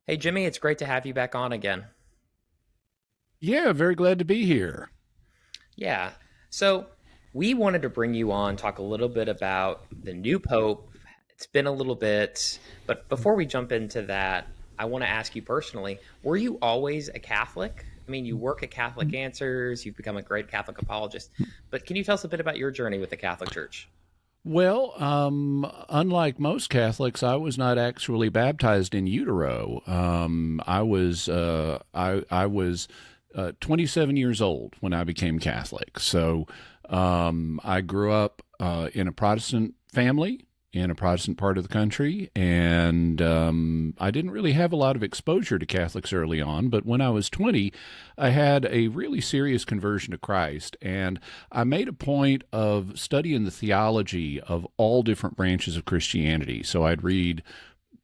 Hey, Jimmy, it's great to have you back on again. Yeah, very glad to be here. Yeah. So, we wanted to bring you on, talk a little bit about the new Pope. It's been a little bit, but before we jump into that, I want to ask you personally, were you always a Catholic? I mean, you work at Catholic Answers, you've become a great Catholic apologist, but can you tell us a bit about your journey with the Catholic Church? Well, unlike most Catholics, I was not actually baptized in utero. I was 27 years old when I became Catholic. So I grew up in a Protestant family in a Protestant part of the country, and I didn't really have a lot of exposure to Catholics early on. But when I was 20, I had a really serious conversion to Christ, and I made a point of studying the theology of all different branches of Christianity. So I'd read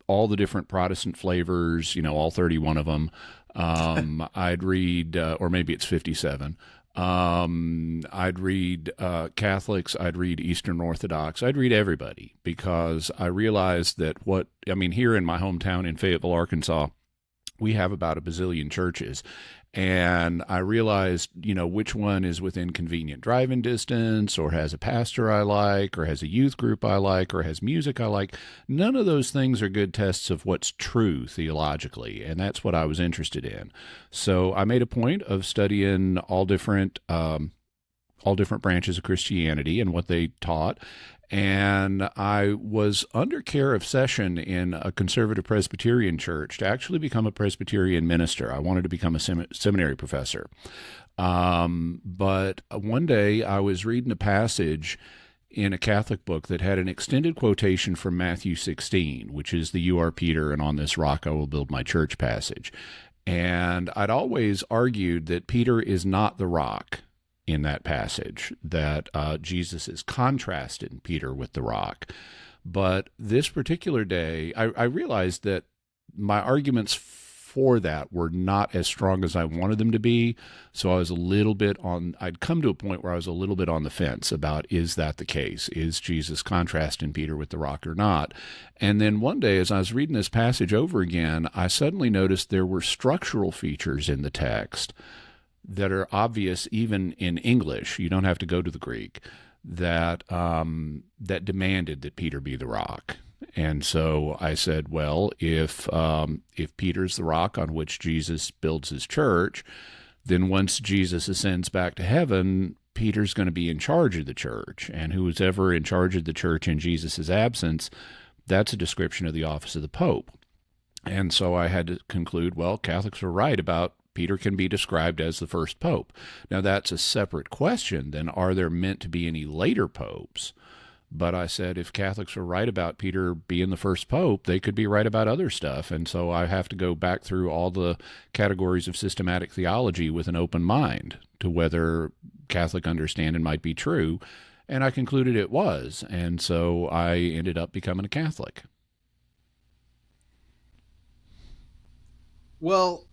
all the different Protestant flavors, all 31 of them. I'd read, or maybe it's 57. I'd read Catholics, I'd read Eastern Orthodox, I'd read everybody because I realized that here in my hometown in Fayetteville, Arkansas, we have about a bazillion churches. And I realized, which one is within convenient driving distance or has a pastor I like or has a youth group I like or has music I like. None of those things are good tests of what's true theologically. And that's what I was interested in. So I made a point of studying all different branches of Christianity and what they taught. And I was under care of session in a conservative Presbyterian church to actually become a Presbyterian minister. I wanted to become a seminary professor. But one day I was reading a passage in a Catholic book that had an extended quotation from Matthew 16, which is the "You are Peter, and on this rock I will build my church" passage. And I'd always argued that Peter is not the rock in that passage, that Jesus is contrasting Peter with the rock. But this particular day, I realized that my arguments for that were not as strong as I wanted them to be. So I'd come to a point where I was a little bit on the fence about, is that the case? Is Jesus contrasting Peter with the rock or not? And then one day, as I was reading this passage over again, I suddenly noticed there were structural features in the text that are obvious even in English. You don't have to go to the Greek. That demanded that Peter be the rock. And so I said, well, if Peter's the rock on which Jesus builds his church, then once Jesus ascends back to heaven, Peter's going to be in charge of the church. And who's ever in charge of the church in Jesus' absence, that's a description of the office of the Pope. And so I had to conclude, well, Catholics are right about Peter can be described as the first pope. Now, that's a separate question than are there meant to be any later popes? But I said if Catholics are right about Peter being the first pope, they could be right about other stuff. And so I have to go back through all the categories of systematic theology with an open mind to whether Catholic understanding might be true. And I concluded it was. And so I ended up becoming a Catholic. Well,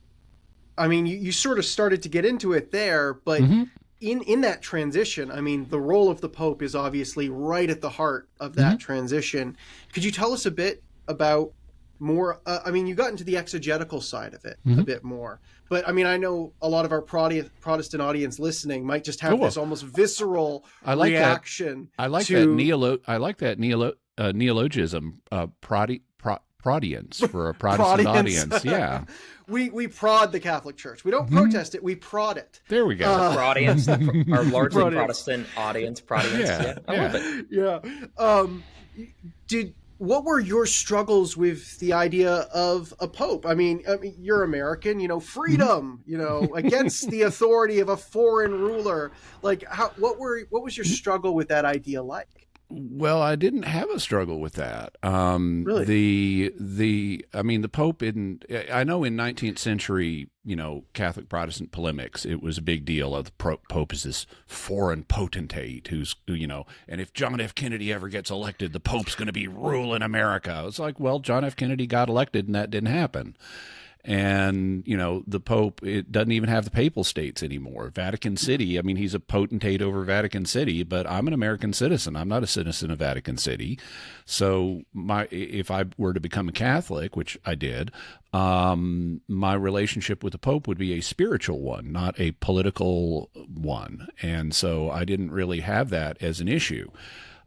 I mean, you sort of started to get into it there, but Mm-hmm. in that transition, I mean, the role of the Pope is obviously right at the heart of that transition. Could you tell us a bit about more? I mean, you got into the exegetical side of it a Mm-hmm. bit more, but I mean, I know a lot of our Protestant audience listening might just have Cool. this almost visceral I like that. reaction I like that to neologism, prodience for a Protestant Protestants. audience. Yeah. We prod the Catholic Church. We don't protest it. We prod it. There we go. For audience, our largely Protestants. Protestant audience, Protestants. Yeah, Yeah, I love yeah. it. Yeah. What were your struggles with the idea of a pope? I mean, you're American, freedom, against the authority of a foreign ruler. Like, what was your struggle with that idea like? Well, I didn't have a struggle with that. Really? The Pope I know in 19th century, Catholic Protestant polemics, it was a big deal of the Pope is this foreign potentate and if John F. Kennedy ever gets elected, the Pope's going to be ruling America. It's like, well, John F. Kennedy got elected and that didn't happen. And, the Pope, it doesn't even have the papal states anymore. Vatican City, I mean, he's a potentate over Vatican City, but I'm an American citizen. I'm not a citizen of Vatican City. So if I were to become a Catholic, which I did, my relationship with the Pope would be a spiritual one, not a political one. And so I didn't really have that as an issue.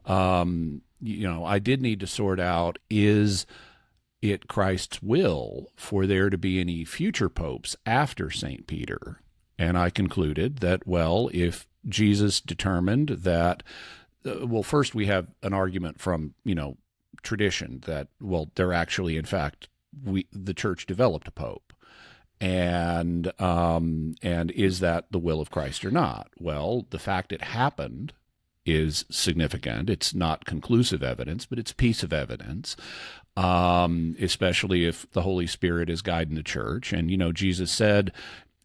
I did need to sort out, is it Christ's will for there to be any future popes after St. Peter? And I concluded that, well, if Jesus determined that, first we have an argument from, tradition that, they're actually, in fact, the church developed a pope. And is that the will of Christ or not? Well, the fact it happened is significant. It's not conclusive evidence, but it's a piece of evidence, especially if the Holy Spirit is guiding the church. And, Jesus said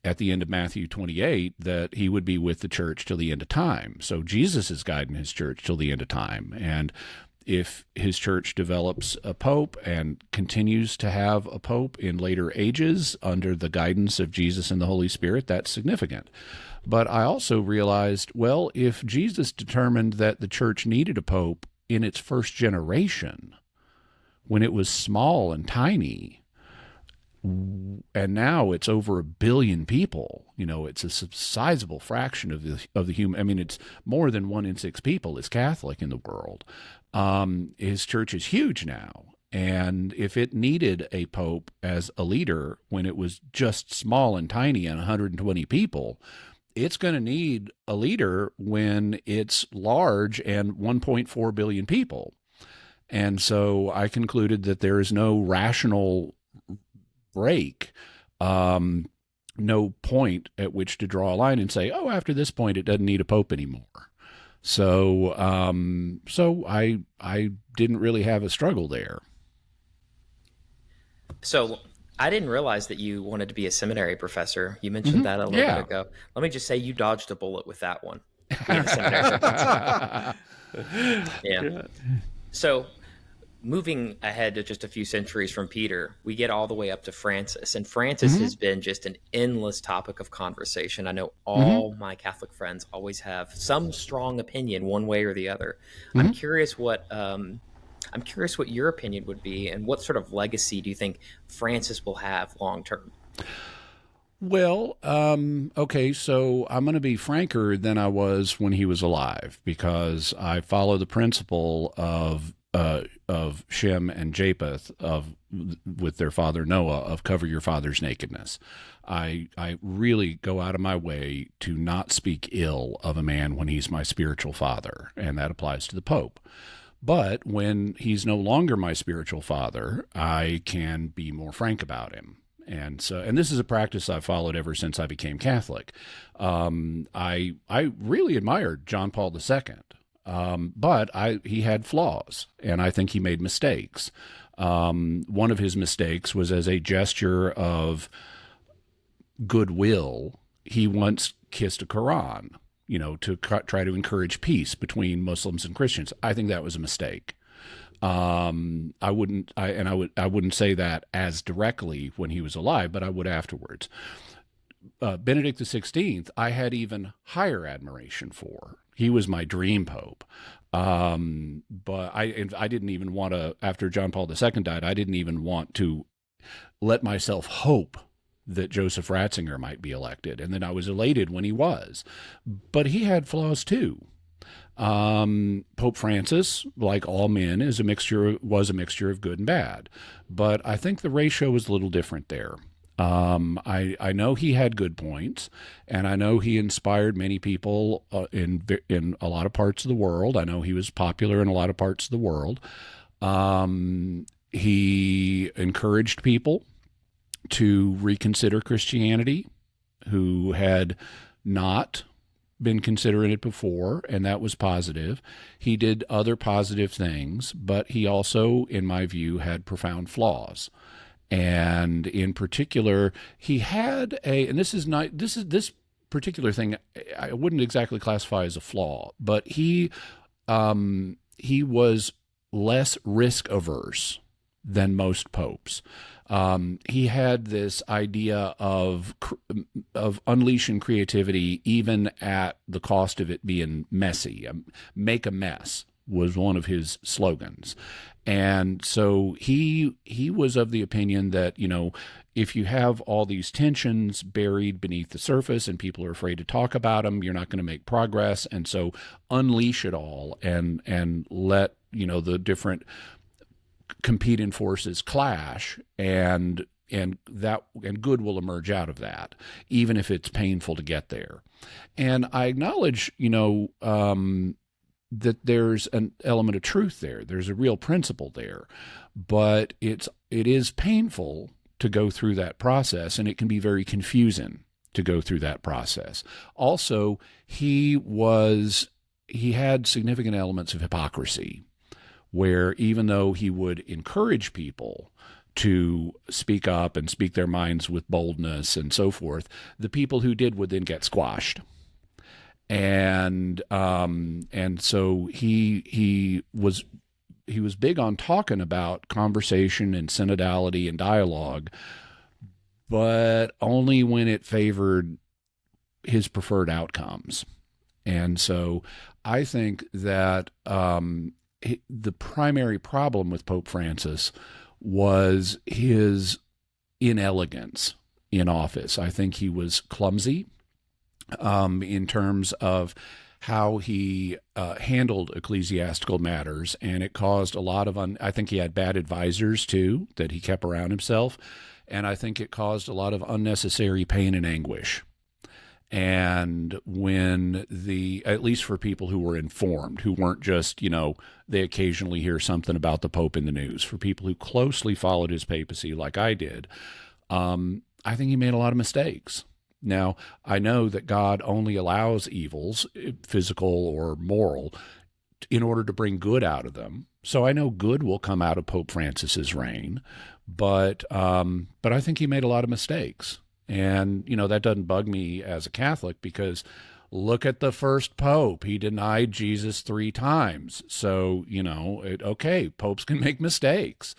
at the end of Matthew 28 that he would be with the church till the end of time. So Jesus is guiding his church till the end of time. And if his church develops a pope and continues to have a pope in later ages under the guidance of Jesus and the Holy Spirit, that's significant. But I also realized, if Jesus determined that the church needed a pope in its first generation, when it was small and tiny, and now it's over 1 billion people, it's a sizable fraction of the human. I mean, it's more than 1 in 6 people is Catholic in the world. His church is huge now. And if it needed a pope as a leader when it was just small and tiny and 120 people, it's going to need a leader when it's large and 1.4 billion people. And so I concluded that there is no rational break, no point at which to draw a line and say, after this point, it doesn't need a pope anymore. So I didn't really have a struggle there. So I didn't realize that you wanted to be a seminary professor. You mentioned that a little bit ago. Let me just say you dodged a bullet with that one. Being a seminary professor. Yeah. So moving ahead to just a few centuries from Peter, we get all the way up to Francis. And Francis has been just an endless topic of conversation. I know all my Catholic friends always have some strong opinion one way or the other. I'm curious what your opinion would be, and what sort of legacy do you think Francis will have long term? Well, okay, so I'm going to be franker than I was when he was alive, because I follow the principle of Shem and Japheth with their father Noah of cover your father's nakedness. I really go out of my way to not speak ill of a man when he's my spiritual father, and that applies to the Pope. But when he's no longer my spiritual father, I can be more frank about him. And this is a practice I've followed ever since I became Catholic. I really admired John Paul II, but he had flaws, and I think he made mistakes. One of his mistakes was, as a gesture of goodwill, he once kissed a Quran, to try to encourage peace between Muslims and Christians. I think that was a mistake. I wouldn't say that as directly when he was alive, but I would afterwards. Benedict XVI, I had even higher admiration for. He was my dream pope. But I didn't even want to, after John Paul II died, I didn't even want to let myself hope that Joseph Ratzinger might be elected. And then I was elated when he was. But he had flaws too. Pope Francis, like all men, was a mixture of good and bad. But I think the ratio was a little different there. I know he had good points, and I know he inspired many people in a lot of parts of the world. I know he was popular in a lot of parts of the world. He encouraged people to reconsider Christianity who had not been considering it before, and that was positive. He did other positive things, but he also, in my view, had profound flaws. And in particular, he had this particular thing I wouldn't exactly classify as a flaw, but he was less risk averse than most popes. He had this idea of unleashing creativity even at the cost of it being messy. Make a mess was one of his slogans. And so he was of the opinion that, if you have all these tensions buried beneath the surface and people are afraid to talk about them, you're not going to make progress. And so unleash it all and let, the different competing forces clash, and good will emerge out of that, even if it's painful to get there. And I acknowledge, that there's an element of truth there. There's a real principle there, but it is painful to go through that process, and it can be very confusing to go through that process. Also, he had significant elements of hypocrisy, where even though he would encourage people to speak up and speak their minds with boldness and so forth, the people who did would then get squashed. And so he was big on talking about conversation and synodality and dialogue, but only when it favored his preferred outcomes. And so I think that the primary problem with Pope Francis was his inelegance in office. I think he was clumsy in terms of how he handled ecclesiastical matters, and it caused a lot of I think he had bad advisors too that he kept around himself, and I think it caused a lot of unnecessary pain and anguish. And when at least for people who were informed, who weren't just, they occasionally hear something about the Pope in the news, for people who closely followed his papacy like I did, I think he made a lot of mistakes. Now, I know that God only allows evils, physical or moral, in order to bring good out of them. So I know good will come out of Pope Francis's reign, but I think he made a lot of mistakes. And, that doesn't bug me as a Catholic, because look at the first Pope. He denied Jesus 3 times. So, okay, popes can make mistakes.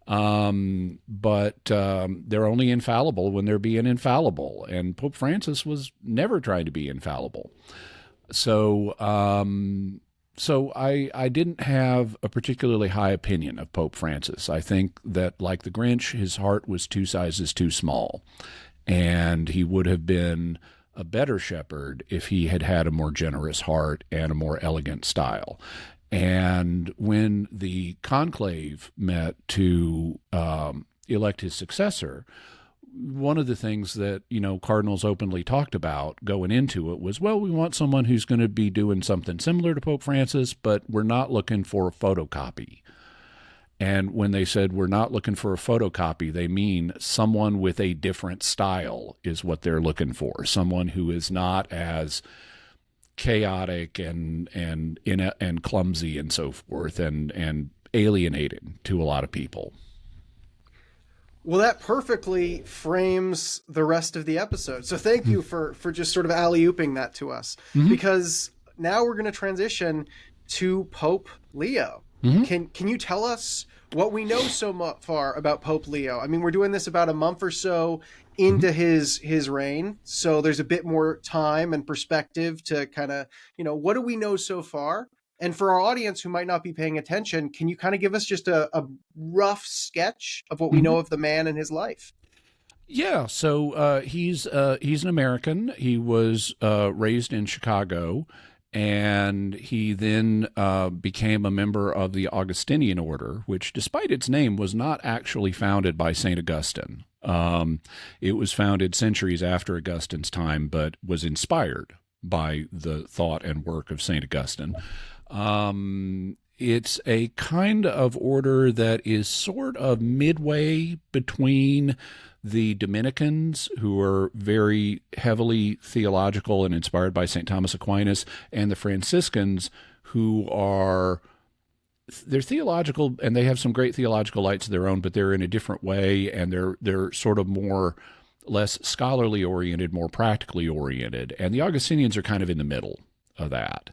But they're only infallible when they're being infallible. And Pope Francis was never trying to be infallible. So I didn't have a particularly high opinion of Pope Francis. I think that, like the Grinch, his heart was 2 sizes too small. And he would have been a better shepherd if he had had a more generous heart and a more elegant style. And when the conclave met to elect his successor, one of the things that, cardinals openly talked about going into it was, well, we want someone who's going to be doing something similar to Pope Francis, but we're not looking for a photocopy. And when they said we're not looking for a photocopy, they mean someone with a different style is what they're looking for. Someone who is not as chaotic and clumsy and so forth, and alienating to a lot of people. Well, that perfectly frames the rest of the episode. So thank you for just sort of alley-ooping that to us, because now we're going to transition to Pope Leo. Can you tell us what we know so far about Pope Leo? I mean, we're doing this about a month or so into his reign, so there's a bit more time and perspective to kind of, what do we know so far? And for our audience who might not be paying attention, can you kind of give us just a rough sketch of what we know of the man and his life? Yeah, so he's an American. He was raised in Chicago, and he then became a member of the Augustinian order, which, despite its name, was not actually founded by St. Augustine. It was founded centuries after Augustine's time, but was inspired by the thought and work of St. Augustine. It's a kind of order that is sort of midway between the Dominicans, who are very heavily theological and inspired by St. Thomas Aquinas, and the Franciscans, who they're theological, and they have some great theological lights of their own, but they're in a different way, and they're sort of less scholarly oriented, more practically oriented. And the Augustinians are kind of in the middle of that.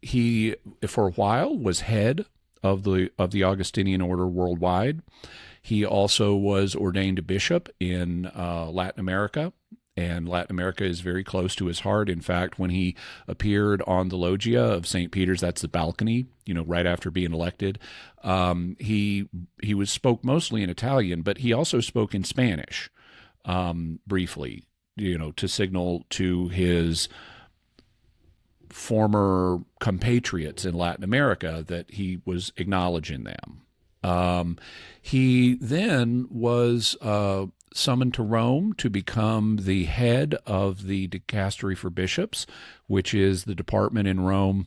He, for a while, was head of the Augustinian order worldwide. He also was ordained a bishop in Latin America, and Latin America is very close to his heart. In fact, when he appeared on the loggia of St. Peter's, that's the balcony, right after being elected, he spoke mostly in Italian, but he also spoke in Spanish briefly, to signal to his former compatriots in Latin America that he was acknowledging them. He then was summoned to Rome to become the head of the dicastery for bishops, which is the department in Rome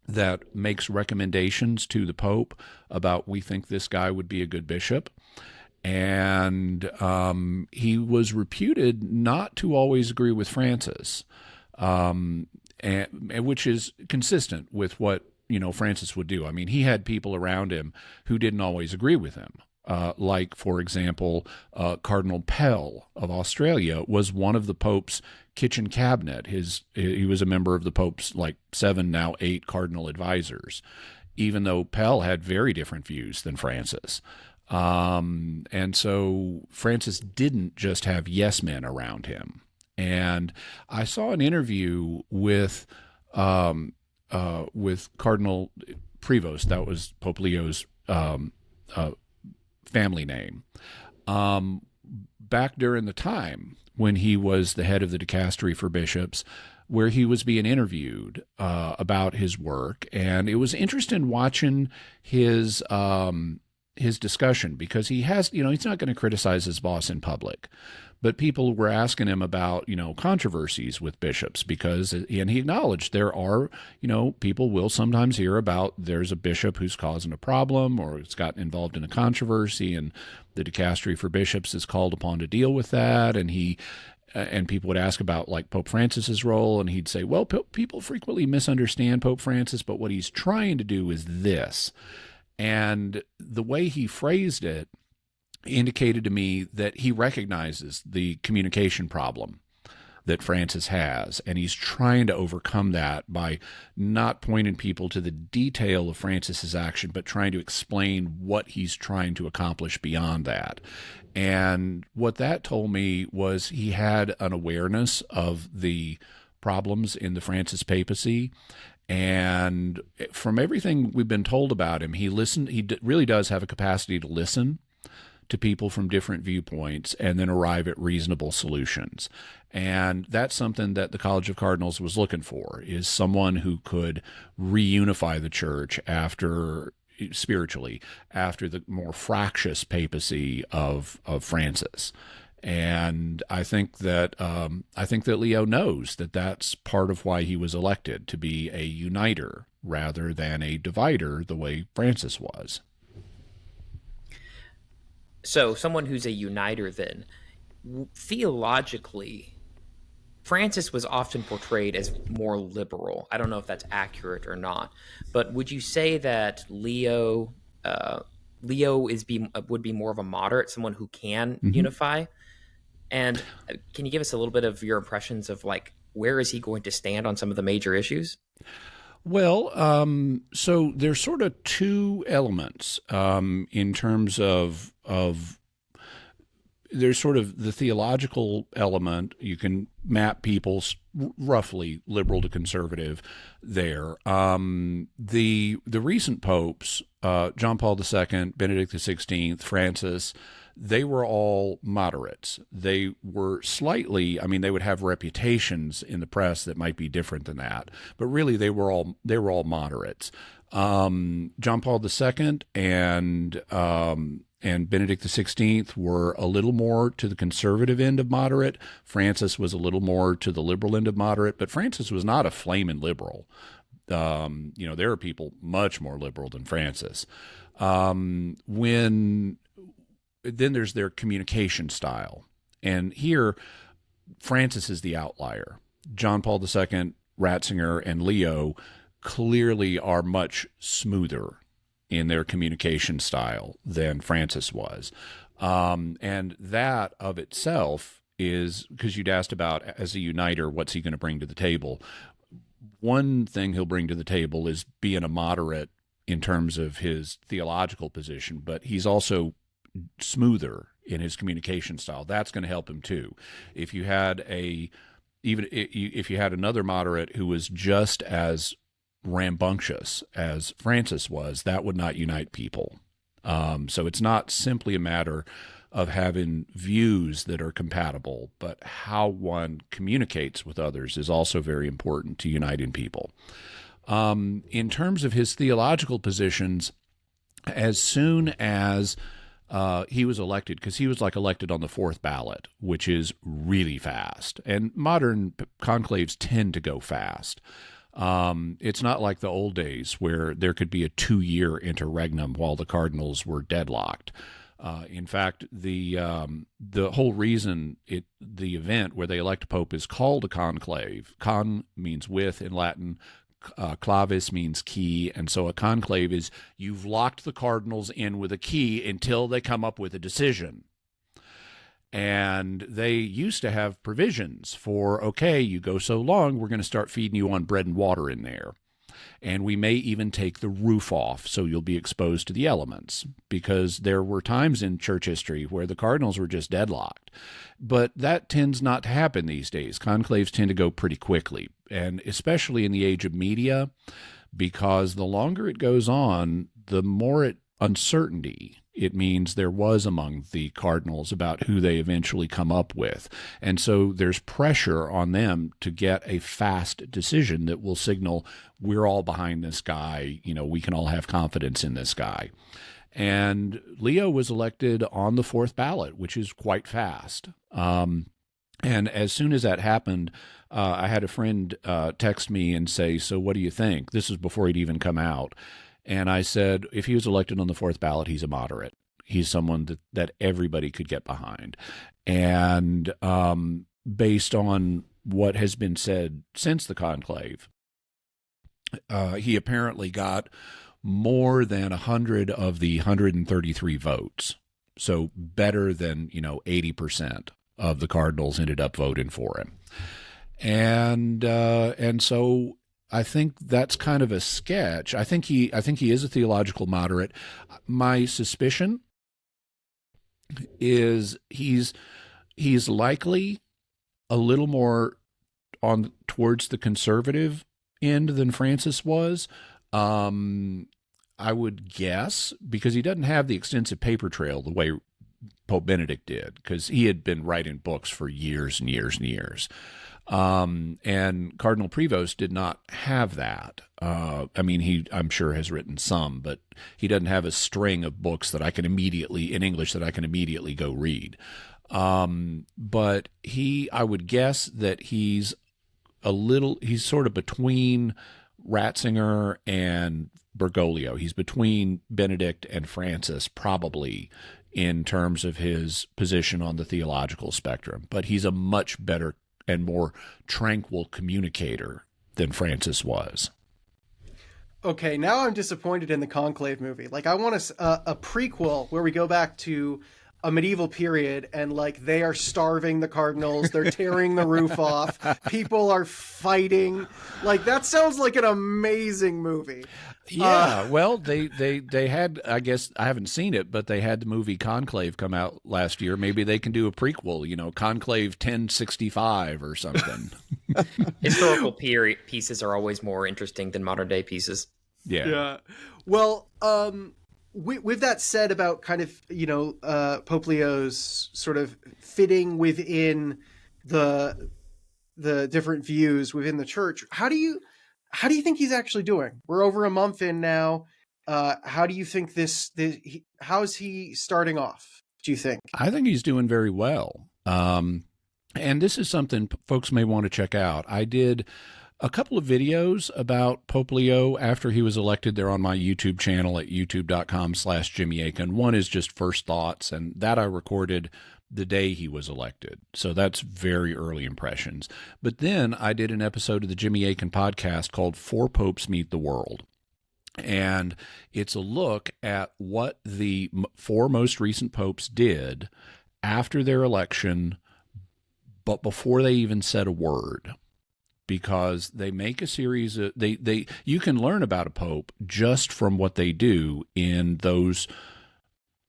that makes recommendations to the Pope about, we think this guy would be a good bishop. And he was reputed not to always agree with Francis, and which is consistent with what Francis would do. I mean, he had people around him who didn't always agree with him. Like, for example, Cardinal Pell of Australia was one of the Pope's kitchen cabinet. He was a member of the Pope's 7, now 8 cardinal advisors, even though Pell had very different views than Francis. And so Francis didn't just have yes men around him. And I saw an interview with Cardinal Prevost, that was Pope Leo's family name, back during the time when he was the head of the dicastery for bishops, where he was being interviewed about his work. And it was interesting watching his discussion, because he has, he's not going to criticize his boss in public, but people were asking him about, controversies with bishops, and he acknowledged there are, people will sometimes hear about there's a bishop who's causing a problem or it's gotten involved in a controversy, and the dicastery for bishops is called upon to deal with that. And people would ask about Pope Francis's role, and he'd say, well, people frequently misunderstand Pope Francis, but what he's trying to do is this. And the way he phrased it indicated to me that he recognizes the communication problem that Francis has, and he's trying to overcome that by not pointing people to the detail of Francis's action, but trying to explain what he's trying to accomplish beyond that. And what that told me was he had an awareness of the problems in the Francis papacy. And from everything we've been told about him, he really does have a capacity to listen to people from different viewpoints and then arrive at reasonable solutions. And that's something that the College of Cardinals was looking for, is someone who could reunify the church spiritually after the more fractious papacy of Francis. And I think that Leo knows that that's part of why he was elected, to be a uniter rather than a divider, the way Francis was. So someone who's a uniter, then, theologically, Francis was often portrayed as more liberal. I don't know if that's accurate or not, but would you say that Leo would be more of a moderate, someone who can unify? And can you give us a little bit of your impressions of where is he going to stand on some of the major issues? Well, so there's sort of two elements in terms of there's sort of the theological element. You can map people roughly liberal to conservative there. The recent popes, John Paul II, Benedict XVI, Francis, they were all moderates. They were slightly, they would have reputations in the press that might be different than that, but really they were all moderates. John Paul II and Benedict XVI were a little more to the conservative end of moderate. Francis was a little more to the liberal end of moderate, but Francis was not a flaming liberal. There are people much more liberal than Francis. Then there's their communication style. And here, Francis is the outlier. John Paul II, Ratzinger, and Leo clearly are much smoother in their communication style than Francis was. And that of itself is, because you'd asked about, as a uniter, what's he going to bring to the table? One thing he'll bring to the table is being a moderate in terms of his theological position, but he's also smoother in his communication style. That's going to help him too. If you had if you had another moderate who was just as rambunctious as Francis was, that would not unite people. So it's not simply a matter of having views that are compatible, but how one communicates with others is also very important to uniting people. In terms of his theological positions, as soon as he was elected, because he was like elected on the fourth ballot, which is really fast, and modern conclaves tend to go fast. It's not like the old days where there could be a 2-year interregnum while the cardinals were deadlocked. In fact, the whole reason the event where they elect a pope is called a conclave. Con means with in Latin. Clavis means key, and so a conclave is you've locked the cardinals in with a key until they come up with a decision. And they used to have provisions for, okay, you go so long, we're going to start feeding you on bread and water in there. And we may even take the roof off so you'll be exposed to the elements, because there were times in church history where the cardinals were just deadlocked. But that tends not to happen these days. Conclaves tend to go pretty quickly, and especially in the age of media, because the longer it goes on, the more uncertainty it means there was among the cardinals about who they eventually come up with. And so there's pressure on them to get a fast decision that will signal we're all behind this guy, we can all have confidence in this guy. And Leo was elected on the fourth ballot, which is quite fast. And as soon as that happened, I had a friend text me and say, so what do you think? This was before he'd even come out. And I said, if he was elected on the fourth ballot, he's a moderate. He's someone that everybody could get behind. And based on what has been said since the conclave, he apparently got more than 100 of the 133 votes. So better than, 80% of the cardinals ended up voting for him. And so I think that's kind of a sketch. I think he is a theological moderate. My suspicion is he's likely a little more on towards the conservative end than Francis was. I would guess, because he doesn't have the extensive paper trail the way Pope Benedict did, because he had been writing books for years and years and years. And Cardinal Prevost did not have that. I'm sure has written some, but he doesn't have a string of books that I can immediately, in English, that I can immediately go read. But I would guess that he's sort of between Ratzinger and Bergoglio. He's between Benedict and Francis, probably, in terms of his position on the theological spectrum. But he's a much better and more tranquil communicator than Francis was. Okay, now I'm disappointed in the Conclave movie. Like, I want a prequel where we go back to a medieval period and, like, they are starving the cardinals, they're tearing the roof off, people are fighting. Like, that sounds like an amazing movie. Yeah, well, they had, I guess, I haven't seen it, but they had the movie Conclave come out last year. Maybe they can do a prequel, Conclave 1065 or something. Historical pieces are always more interesting than modern day pieces. Yeah. Well, with that said about kind of, Pope Leo's sort of fitting within the different views within the church, how do you think he's actually doing? We're over a month in now. How do you think how's he starting off, do you think? I think he's doing very well. And this is something folks may want to check out. I did a couple of videos about Pope Leo after he was elected. They're on my YouTube channel at youtube.com/Jimmy Akin. One is just first thoughts, and that I recorded the day he was elected. So that's very early impressions. But then I did an episode of the Jimmy Akin podcast called Four Popes Meet the World. And it's a look at what the four most recent popes did after their election, but before they even said a word. because they make a series of you can learn about a pope just from what they do in those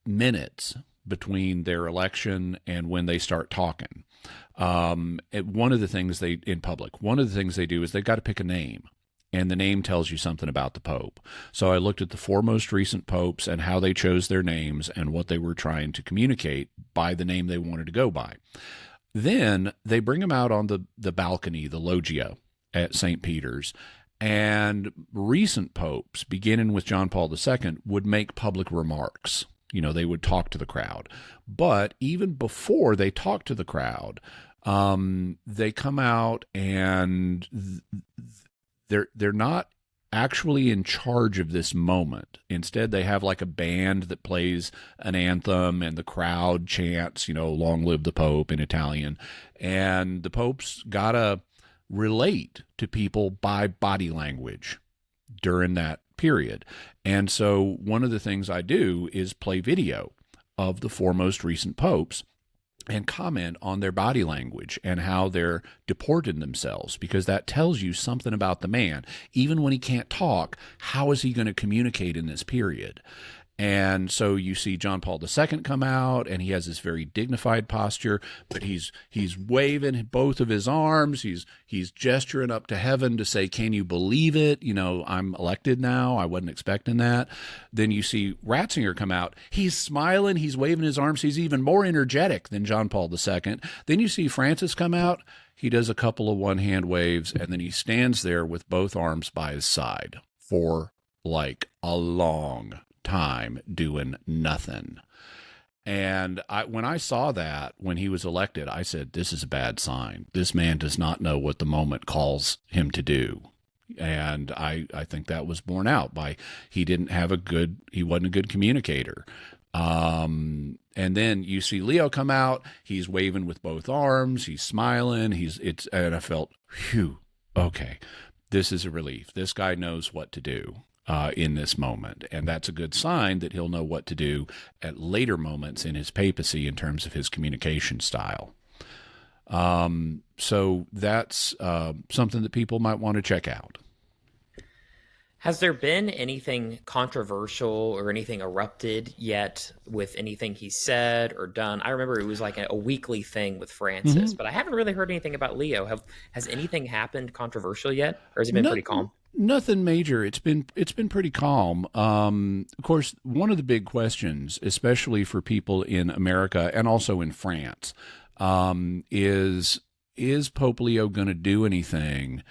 minutes between their election and when they start talking. One of the things they do is they've got to pick a name, and the name tells you something about the pope. So I looked at the four most recent popes and how they chose their names and what they were trying to communicate by the name they wanted to go by. Then they bring them out on the balcony, the loggia at St. Peter's, and recent popes, beginning with John Paul II, would make public remarks. They would talk to the crowd. But even before they talk to the crowd, they come out and they're not actually in charge of this moment. Instead, they have like a band that plays an anthem, and the crowd chants, "Long live the Pope" in Italian. And the Pope's got to relate to people by body language during that period. And so one of the things I do is play video of the four most recent popes and comment on their body language and how they're deporting themselves, because that tells you something about the man. Even when he can't talk, how is he going to communicate in this period? And so you see John Paul II come out, and he has this very dignified posture, but he's waving both of his arms. He's gesturing up to heaven to say, "Can you believe it? I'm elected now. I wasn't expecting that." Then you see Ratzinger come out. He's smiling. He's waving his arms. He's even more energetic than John Paul II. Then you see Francis come out. He does a couple of one-hand waves, and then he stands there with both arms by his side for like a long time doing nothing. And when I saw that when he was elected, I said, this is a bad sign. This man does not know what the moment calls him to do. And I think that was borne out by he wasn't a good communicator. And then you see Leo come out, he's waving with both arms, he's smiling, and I felt, phew, okay, this is a relief. This guy knows what to do in this moment. And that's a good sign that he'll know what to do at later moments in his papacy in terms of his communication style. So that's something that people might want to check out. Has there been anything controversial or anything erupted yet with anything he said or done? I remember it was like a weekly thing with Francis, but I haven't really heard anything about Leo. Has anything happened controversial yet, or has it been pretty calm? Nothing major. It's been pretty calm. Of course, one of the big questions, especially for people in America and also in France, is Pope Leo going to do anything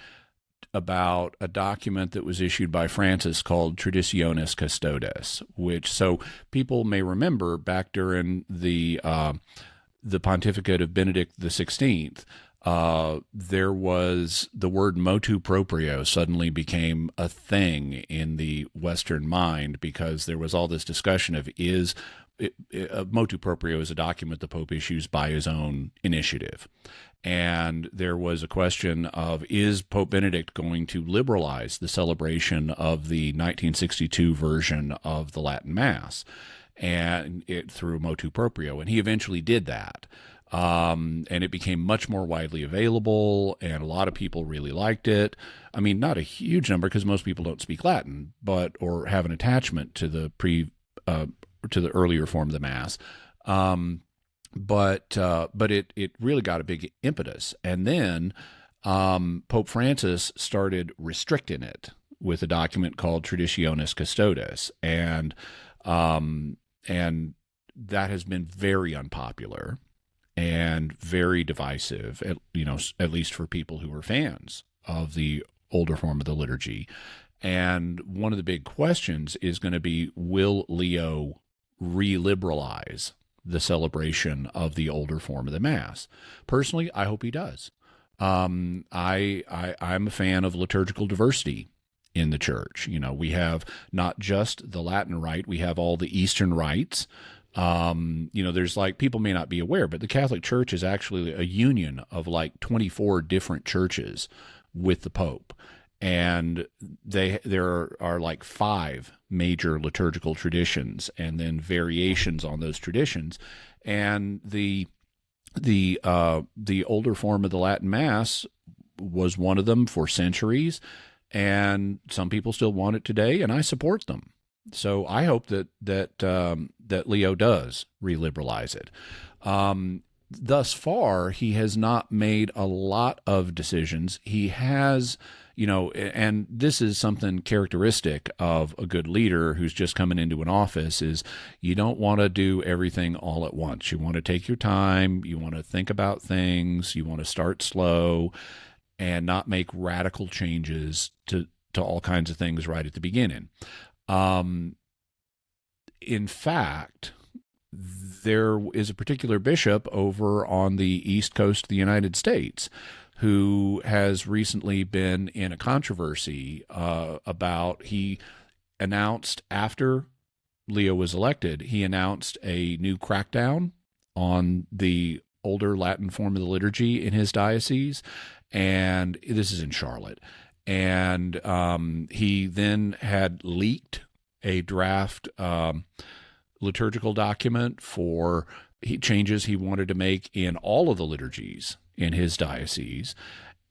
about a document that was issued by Francis called Traditionis Custodes, so people may remember back during the pontificate of Benedict XVI, there was the word MOTU Proprio suddenly became a thing in the Western mind, because there was all this discussion of MOTU Proprio is a document the Pope issues by his own initiative. And there was a question of, is Pope Benedict going to liberalize the celebration of the 1962 version of the Latin Mass and through MOTU Proprio? And he eventually did that. And it became much more widely available, and a lot of people really liked it. I mean, not a huge number, because most people don't speak Latin, or have an attachment to the earlier form of the Mass. But it really got a big impetus. And then Pope Francis started restricting it with a document called Traditionis Custodes, and that has been very unpopular and very divisive, at least for people who are fans of the older form of the liturgy. And one of the big questions is going to be, will Leo re-liberalize the celebration of the older form of the Mass? Personally, I hope he does. I'm a fan of liturgical diversity in the church. We have not just the Latin rite, we have all the Eastern rites. There's people may not be aware, but the Catholic Church is actually a union of 24 different churches with the Pope. And there are 5 major liturgical traditions, and then variations on those traditions. And the older form of the Latin Mass was one of them for centuries, and some people still want it today, and I support them. So I hope that Leo does reliberalize it. Thus far, he has not made a lot of decisions. He has, and this is something characteristic of a good leader who's just coming into an office, is you don't want to do everything all at once. You want to take your time. You want to think about things. You want to start slow and not make radical changes to all kinds of things right at the beginning. In fact, there is a particular bishop over on the East Coast of the United States who has recently been in a controversy he announced, after Leo was elected, he announced a new crackdown on the older Latin form of the liturgy in his diocese, and this is in Charlotte. And he then had leaked a draft liturgical document for changes he wanted to make in all of the liturgies in his diocese.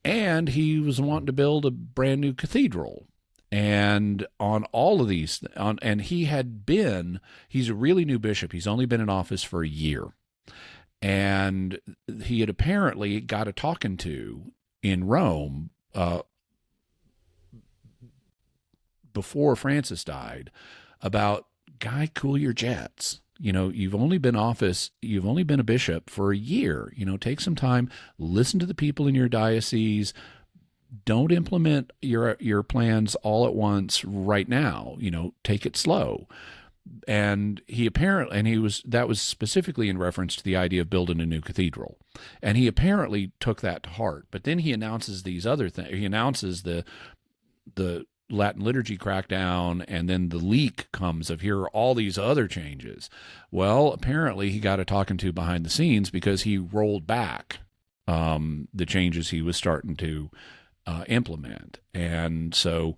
And he was wanting to build a brand new cathedral. And on all of these, and he's a really new bishop. He's only been in office for a year. And he had apparently got a talking to in Rome before Francis died about, guy, cool your jets. You've only been a bishop for a year. Take some time, listen to the people in your diocese. Don't implement your plans all at once right now. Take it slow. And that was specifically in reference to the idea of building a new cathedral. And he apparently took that to heart. But then he announces these other things. He announces the Latin liturgy crackdown, and then the leak comes of, here are all these other changes. Well, apparently he got a talking to behind the scenes, because he rolled back the changes he was starting to implement. And so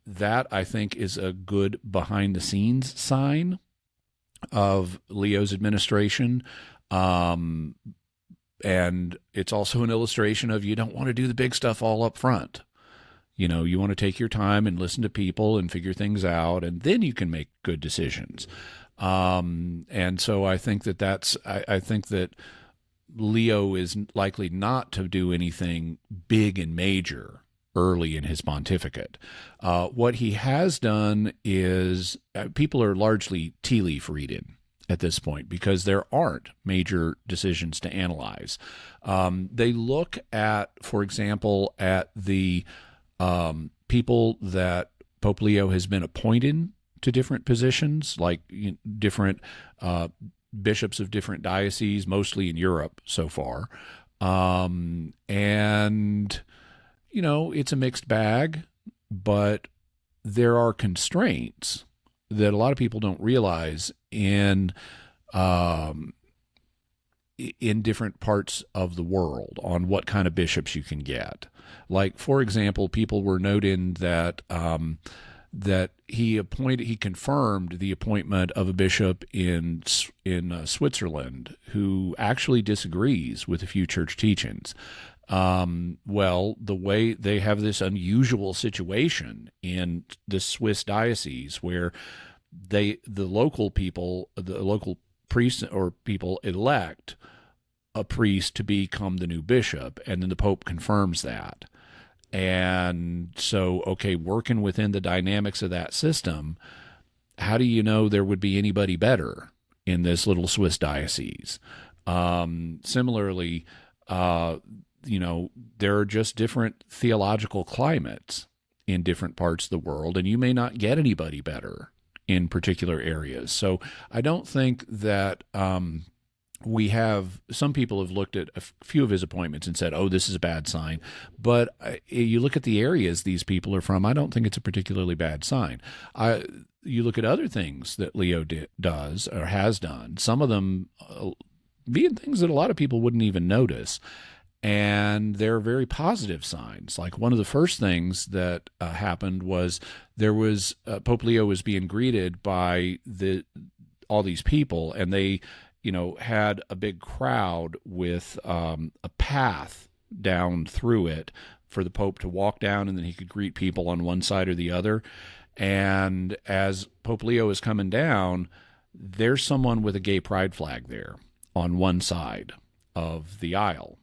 that, I think, is a good behind the scenes sign of Leo's administration. And it's also an illustration of, you don't want to do the big stuff all up front. You want to take your time and listen to people and figure things out, and then you can make good decisions. And so I think I think that Leo is likely not to do anything big and major early in his pontificate. What he has done is, people are largely tea leaf reading at this point, because there aren't major decisions to analyze. They look at, for example, at the people that Pope Leo has been appointing to different positions, like different bishops of different dioceses, mostly in Europe so far. And, it's a mixed bag, but there are constraints that a lot of people don't realize in different parts of the world on what kind of bishops you can get. Like, for example, people were noting that he confirmed the appointment of a bishop in Switzerland who actually disagrees with a few church teachings. Well, the way they have this unusual situation in the Swiss diocese where the local priests or people elect a priest to become the new bishop, and then the Pope confirms that. And so, working within the dynamics of that system, how do you know there would be anybody better in this little Swiss diocese? Similarly, there are just different theological climates in different parts of the world, and you may not get anybody better in particular areas. So I don't think that some people have looked at a few of his appointments and said, oh, this is a bad sign. But you look at the areas these people are from, I don't think it's a particularly bad sign. You look at other things that Leo does or has done, some of them being things that a lot of people wouldn't even notice. And they're very positive signs. Like, one of the first things that happened was Pope Leo was being greeted by all these people, and they had a big crowd with a path down through it for the Pope to walk down, and then he could greet people on one side or the other. And as Pope Leo is coming down, there's someone with a gay pride flag there on one side of the aisle.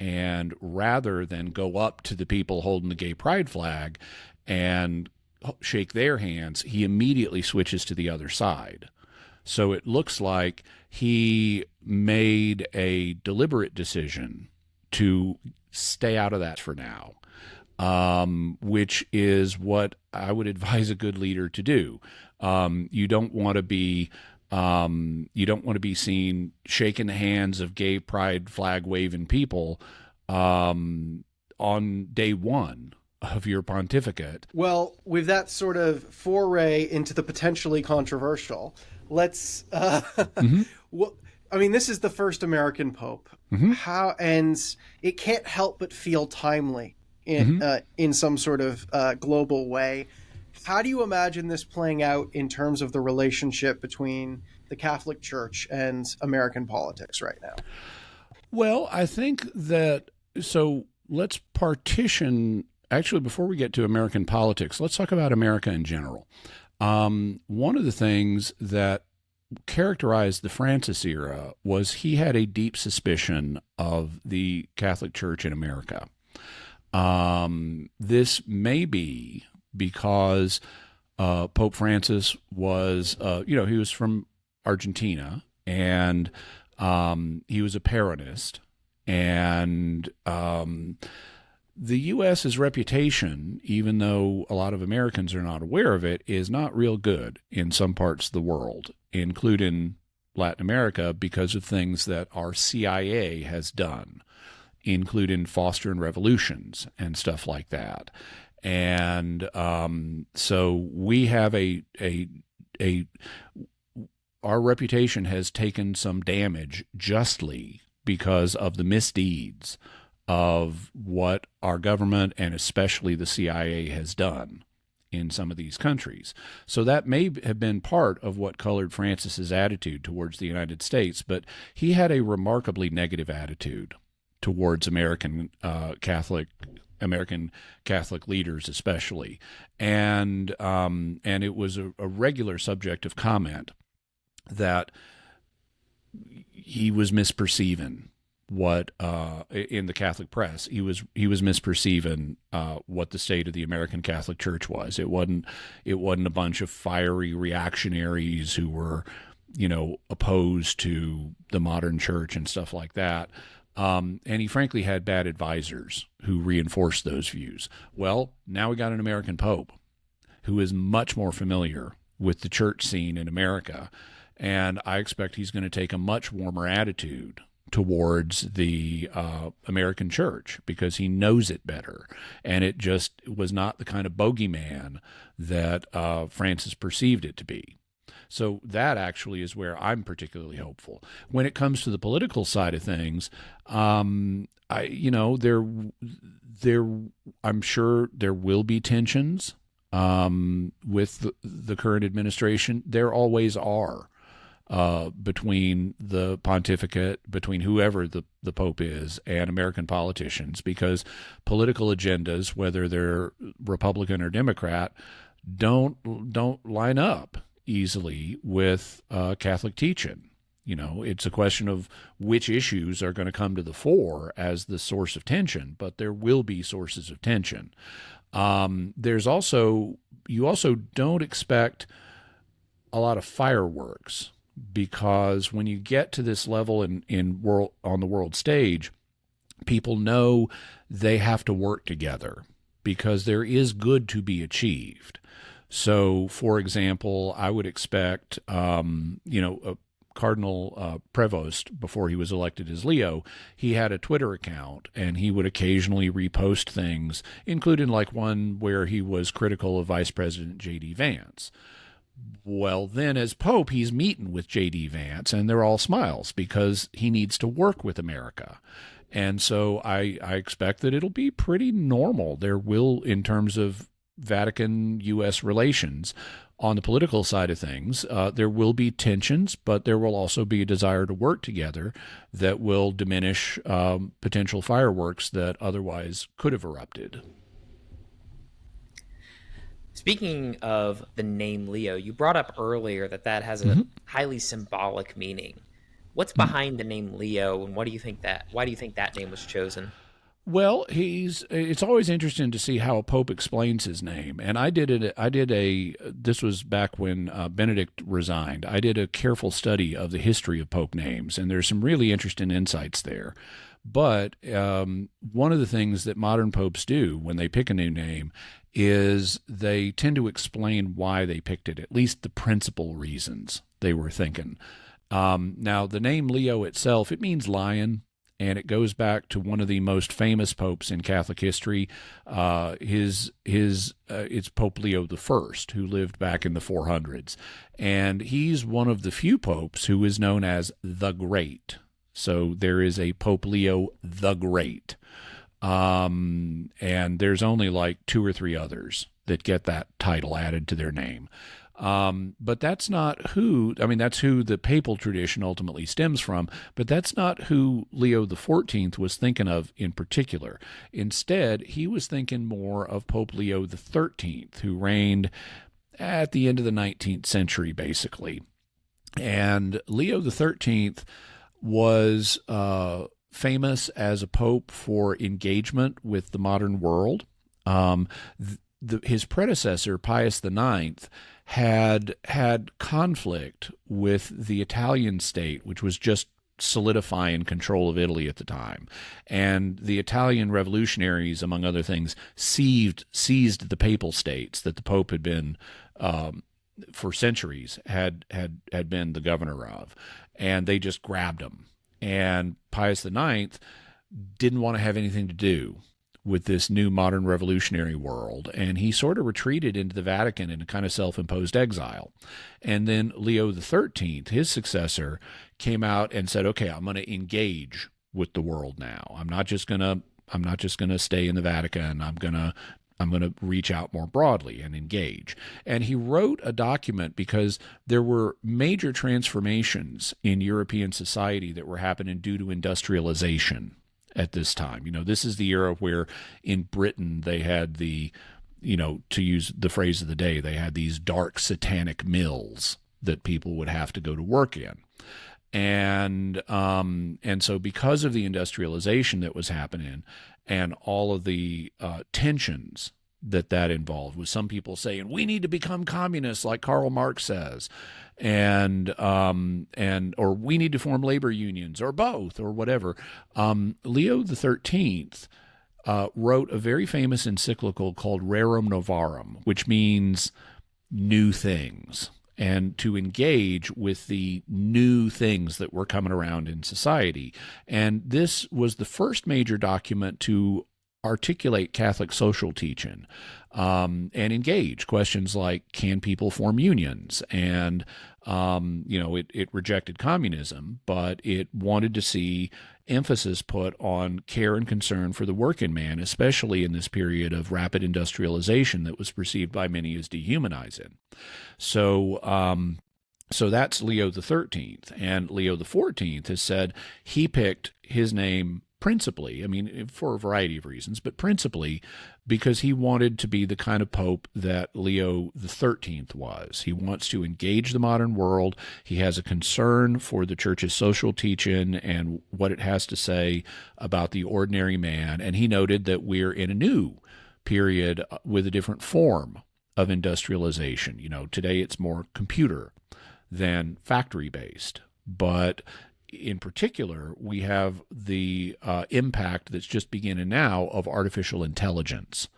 And rather than go up to the people holding the gay pride flag and shake their hands, he immediately switches to the other side. So it looks like he made a deliberate decision to stay out of that for now, which is what I would advise a good leader to do. You don't want to be seen shaking the hands of gay pride flag waving people on day one of your pontificate. Well, with that sort of foray into the potentially controversial, let's. Well, I mean, this is the first American Pope. How, and it can't help but feel timely in some sort of global way. How do you imagine this playing out in terms of the relationship between the Catholic Church and American politics right now? Well, I think that, so let's partition, actually, before we get to American politics, let's talk about America in general. One of the things that characterized the Francis era was he had a deep suspicion of the Catholic Church in America. This may be because Pope Francis was, he was from Argentina, and he was a Peronist, and the U.S.'s reputation, even though a lot of Americans are not aware of it, is not real good in some parts of the world, including Latin America, because of things that our CIA has done, including fostering revolutions and stuff like that. And so we have our reputation has taken some damage justly because of the misdeeds of what our government and especially the CIA has done in some of these countries. So that may have been part of what colored Francis's attitude towards the United States, but he had a remarkably negative attitude towards American Catholic leaders especially. And it was a regular subject of comment that he was misperceiving what in the Catholic press he was misperceiving what the state of the American Catholic Church was. It wasn't a bunch of fiery reactionaries who were opposed to the modern church and stuff like that. And he frankly had bad advisors who reinforced those views. Well, now we got an American Pope who is much more familiar with the church scene in America, and I expect he's going to take a much warmer attitude towards the American church because he knows it better. And it just was not the kind of bogeyman that Francis perceived it to be. So that actually is where I'm particularly hopeful. When it comes to the political side of things, I'm sure there will be tensions with the current administration. There always are. Between the pontificate, between whoever the Pope is, and American politicians, because political agendas, whether they're Republican or Democrat, don't line up easily with Catholic teaching. It's a question of which issues are going to come to the fore as the source of tension, but there will be sources of tension. You also don't expect a lot of fireworks, because when you get to this level on the world stage, people know they have to work together because there is good to be achieved. So, for example, I would expect, Cardinal Prevost, before he was elected as Leo, he had a Twitter account, and he would occasionally repost things, including like one where he was critical of Vice President J.D. Vance. Well, then as Pope, he's meeting with J.D. Vance, and they're all smiles because he needs to work with America. And so I expect that it'll be pretty normal. There will, in terms of Vatican-U.S. relations, On the political side of things, there will be tensions, but there will also be a desire to work together that will diminish potential fireworks that otherwise could have erupted. Speaking of the name Leo, you brought up earlier that has a highly symbolic meaning. What's behind the name Leo, and why do you think that name was chosen? Well, it's always interesting to see how a pope explains his name. And this was back when Benedict resigned. I did a careful study of the history of pope names, and there's some really interesting insights there. But one of the things that modern popes do when they pick a new name is they tend to explain why they picked it, at least the principal reasons they were thinking. Now, the name Leo itself, it means lion, and it goes back to one of the most famous popes in Catholic history. It's Pope Leo I, who lived back in the 400s. And he's one of the few popes who is known as the Great. So there is a Pope Leo the Great. And there's only like 2 or 3 others that get that title added to their name. But that's not that's who the papal tradition ultimately stems from, but that's not who Leo XIV was thinking of in particular. Instead, he was thinking more of Pope Leo XIII, who reigned at the end of the 19th century, basically. And Leo XIII was famous as a pope for engagement with the modern world. His predecessor, Pius IX, had conflict with the Italian state, which was just solidifying control of Italy at the time. And the Italian revolutionaries, among other things, seized the papal states that the Pope had been, for centuries, had been the governor of. And they just grabbed them. And Pius IX didn't want to have anything to do with this new modern revolutionary world, and he sort of retreated into the Vatican in a kind of self-imposed exile. And then Leo XIII, his successor, came out and said, "Okay, I'm going to engage with the world now. I'm not just going to stay in the Vatican. I'm going to reach out more broadly and engage." And he wrote a document because there were major transformations in European society that were happening due to industrialization at this time. This is the era where in Britain they had to use the phrase of the day, they had these dark satanic mills that people would have to go to work in. And so because of the industrialization that was happening and all of the tensions that involved, with some people saying we need to become communists like Karl Marx says, or we need to form labor unions, or both, or whatever. Leo XIII wrote a very famous encyclical called Rerum Novarum, which means new things, and to engage with the new things that were coming around in society. And this was the first major document to articulate Catholic social teaching, and engage questions like, can people form unions? And, it rejected communism, but it wanted to see emphasis put on care and concern for the working man, especially in this period of rapid industrialization that was perceived by many as dehumanizing. So that's Leo XIII. And Leo XIV has said he picked his name principally, for a variety of reasons, but principally because he wanted to be the kind of pope that Leo XIII was. He wants to engage the modern world. He has a concern for the church's social teaching and what it has to say about the ordinary man. And he noted that we're in a new period with a different form of industrialization. Today it's more computer than factory-based, but in particular, we have the impact that's just beginning now of artificial intelligence,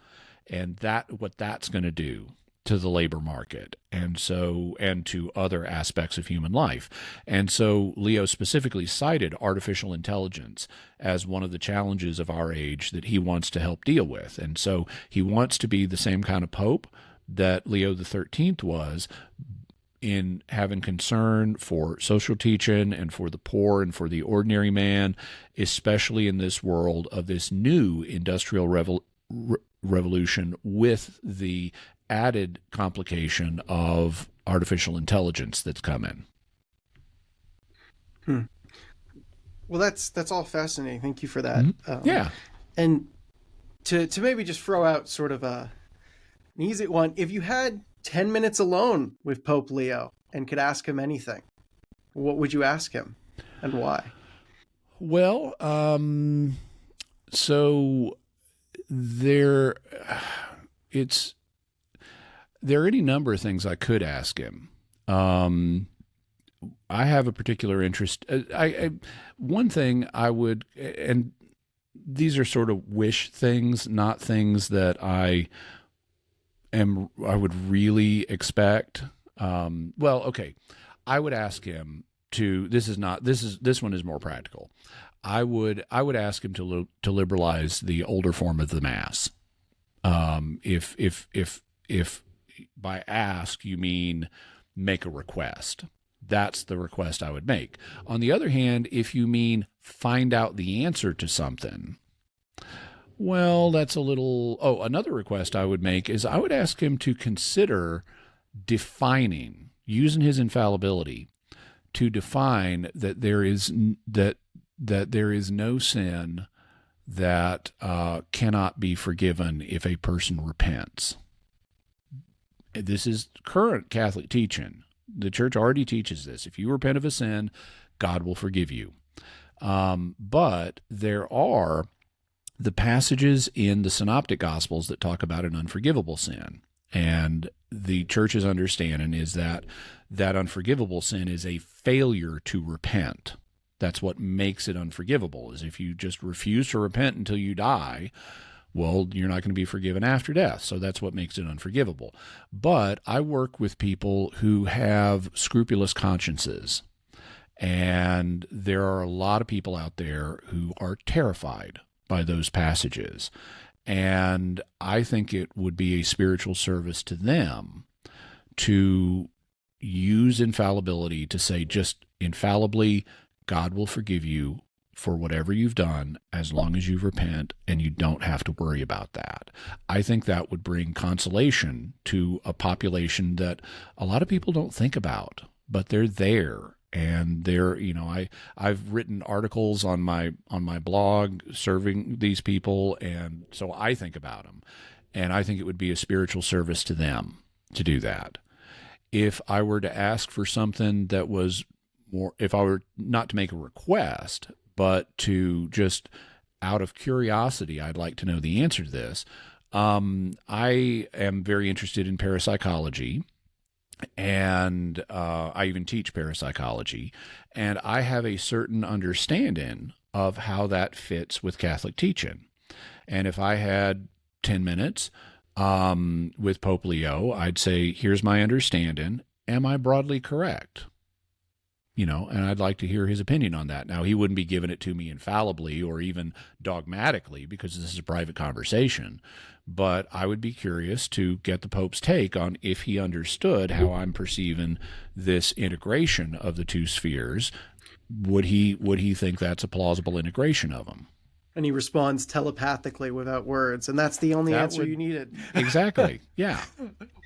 and what that's going to do to the labor market, and to other aspects of human life. And so Leo specifically cited artificial intelligence as one of the challenges of our age that he wants to help deal with. And so he wants to be the same kind of pope that Leo XIII was, in having concern for social teaching and for the poor and for the ordinary man, especially in this world of this new industrial revolution with the added complication of artificial intelligence that's come in. Well, that's all fascinating. Thank you for that. Yeah. And to maybe just throw out sort of an easy one, if you had 10 minutes alone with Pope Leo and could ask him anything, what would you ask him and why? Well, so there are any number of things I could ask him. I have a particular interest. One thing I would, and these are sort of wish things, not things that I would really expect. Okay. I would ask him to, this one is more practical. I would ask him to liberalize the older form of the Mass. If by ask you mean make a request, that's the request I would make. On the other hand, if you mean find out the answer to something, well, that's a little. Oh, another request I would make is I would ask him to consider defining, using his infallibility, to define that there is no sin that cannot be forgiven if a person repents. This is current Catholic teaching. The Church already teaches this. If you repent of a sin, God will forgive you. But there are the passages in the Synoptic Gospels that talk about an unforgivable sin. And the Church's understanding is that unforgivable sin is a failure to repent. That's what makes it unforgivable, is if you just refuse to repent until you die, well, you're not going to be forgiven after death. So that's what makes it unforgivable. But I work with people who have scrupulous consciences. And there are a lot of people out there who are terrified by those passages. And I think it would be a spiritual service to them to use infallibility to say, just infallibly, God will forgive you for whatever you've done as long as you repent, and you don't have to worry about that. I think that would bring consolation to a population that a lot of people don't think about, but they're there. And they're, I've written articles on my blog serving these people, and so I think about them. And I think it would be a spiritual service to them to do that. If I were to ask for something that was more, if I were not to make a request, but to just out of curiosity, I'd like to know the answer to this. I am very interested in parapsychology, and I even teach parapsychology, and I have a certain understanding of how that fits with Catholic teaching. And if I had 10 minutes with Pope Leo, I'd say, here's my understanding. Am I broadly correct? And I'd like to hear his opinion on that. Now, he wouldn't be giving it to me infallibly or even dogmatically, because this is a private conversation, but I would be curious to get the Pope's take on if he understood how I'm perceiving this integration of the two spheres. Would he think that's a plausible integration of them? And he responds telepathically without words, and that's the only answer you needed. Exactly. Yeah.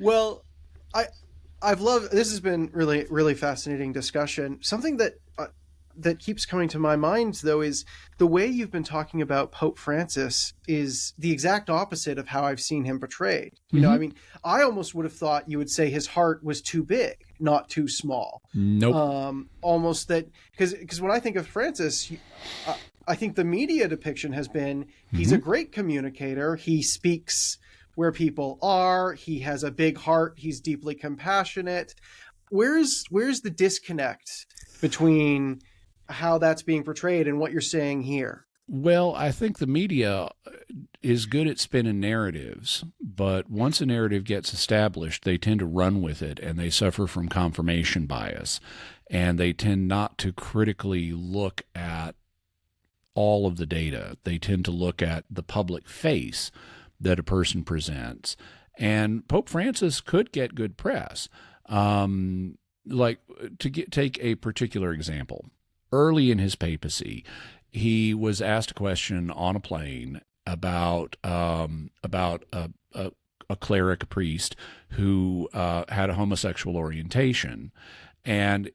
Well, I've loved, this has been really, really fascinating discussion. Something that keeps coming to my mind, though, is the way you've been talking about Pope Francis is the exact opposite of how I've seen him portrayed. I mean, I almost would have thought you would say his heart was too big, not too small. Nope. Almost that, because when I think of Francis, I think the media depiction has been, he's a great communicator. He speaks where people are. He has a big heart. He's deeply compassionate. Where's the disconnect between how that's being portrayed and what you're saying here? Well, I think the media is good at spinning narratives, but once a narrative gets established, they tend to run with it, and they suffer from confirmation bias, and they tend not to critically look at all of the data. They tend to look at the public face that a person presents. And Pope Francis could get good press. Take a particular example. Early in his papacy, he was asked a question on a plane about a a cleric, a priest, who had a homosexual orientation. And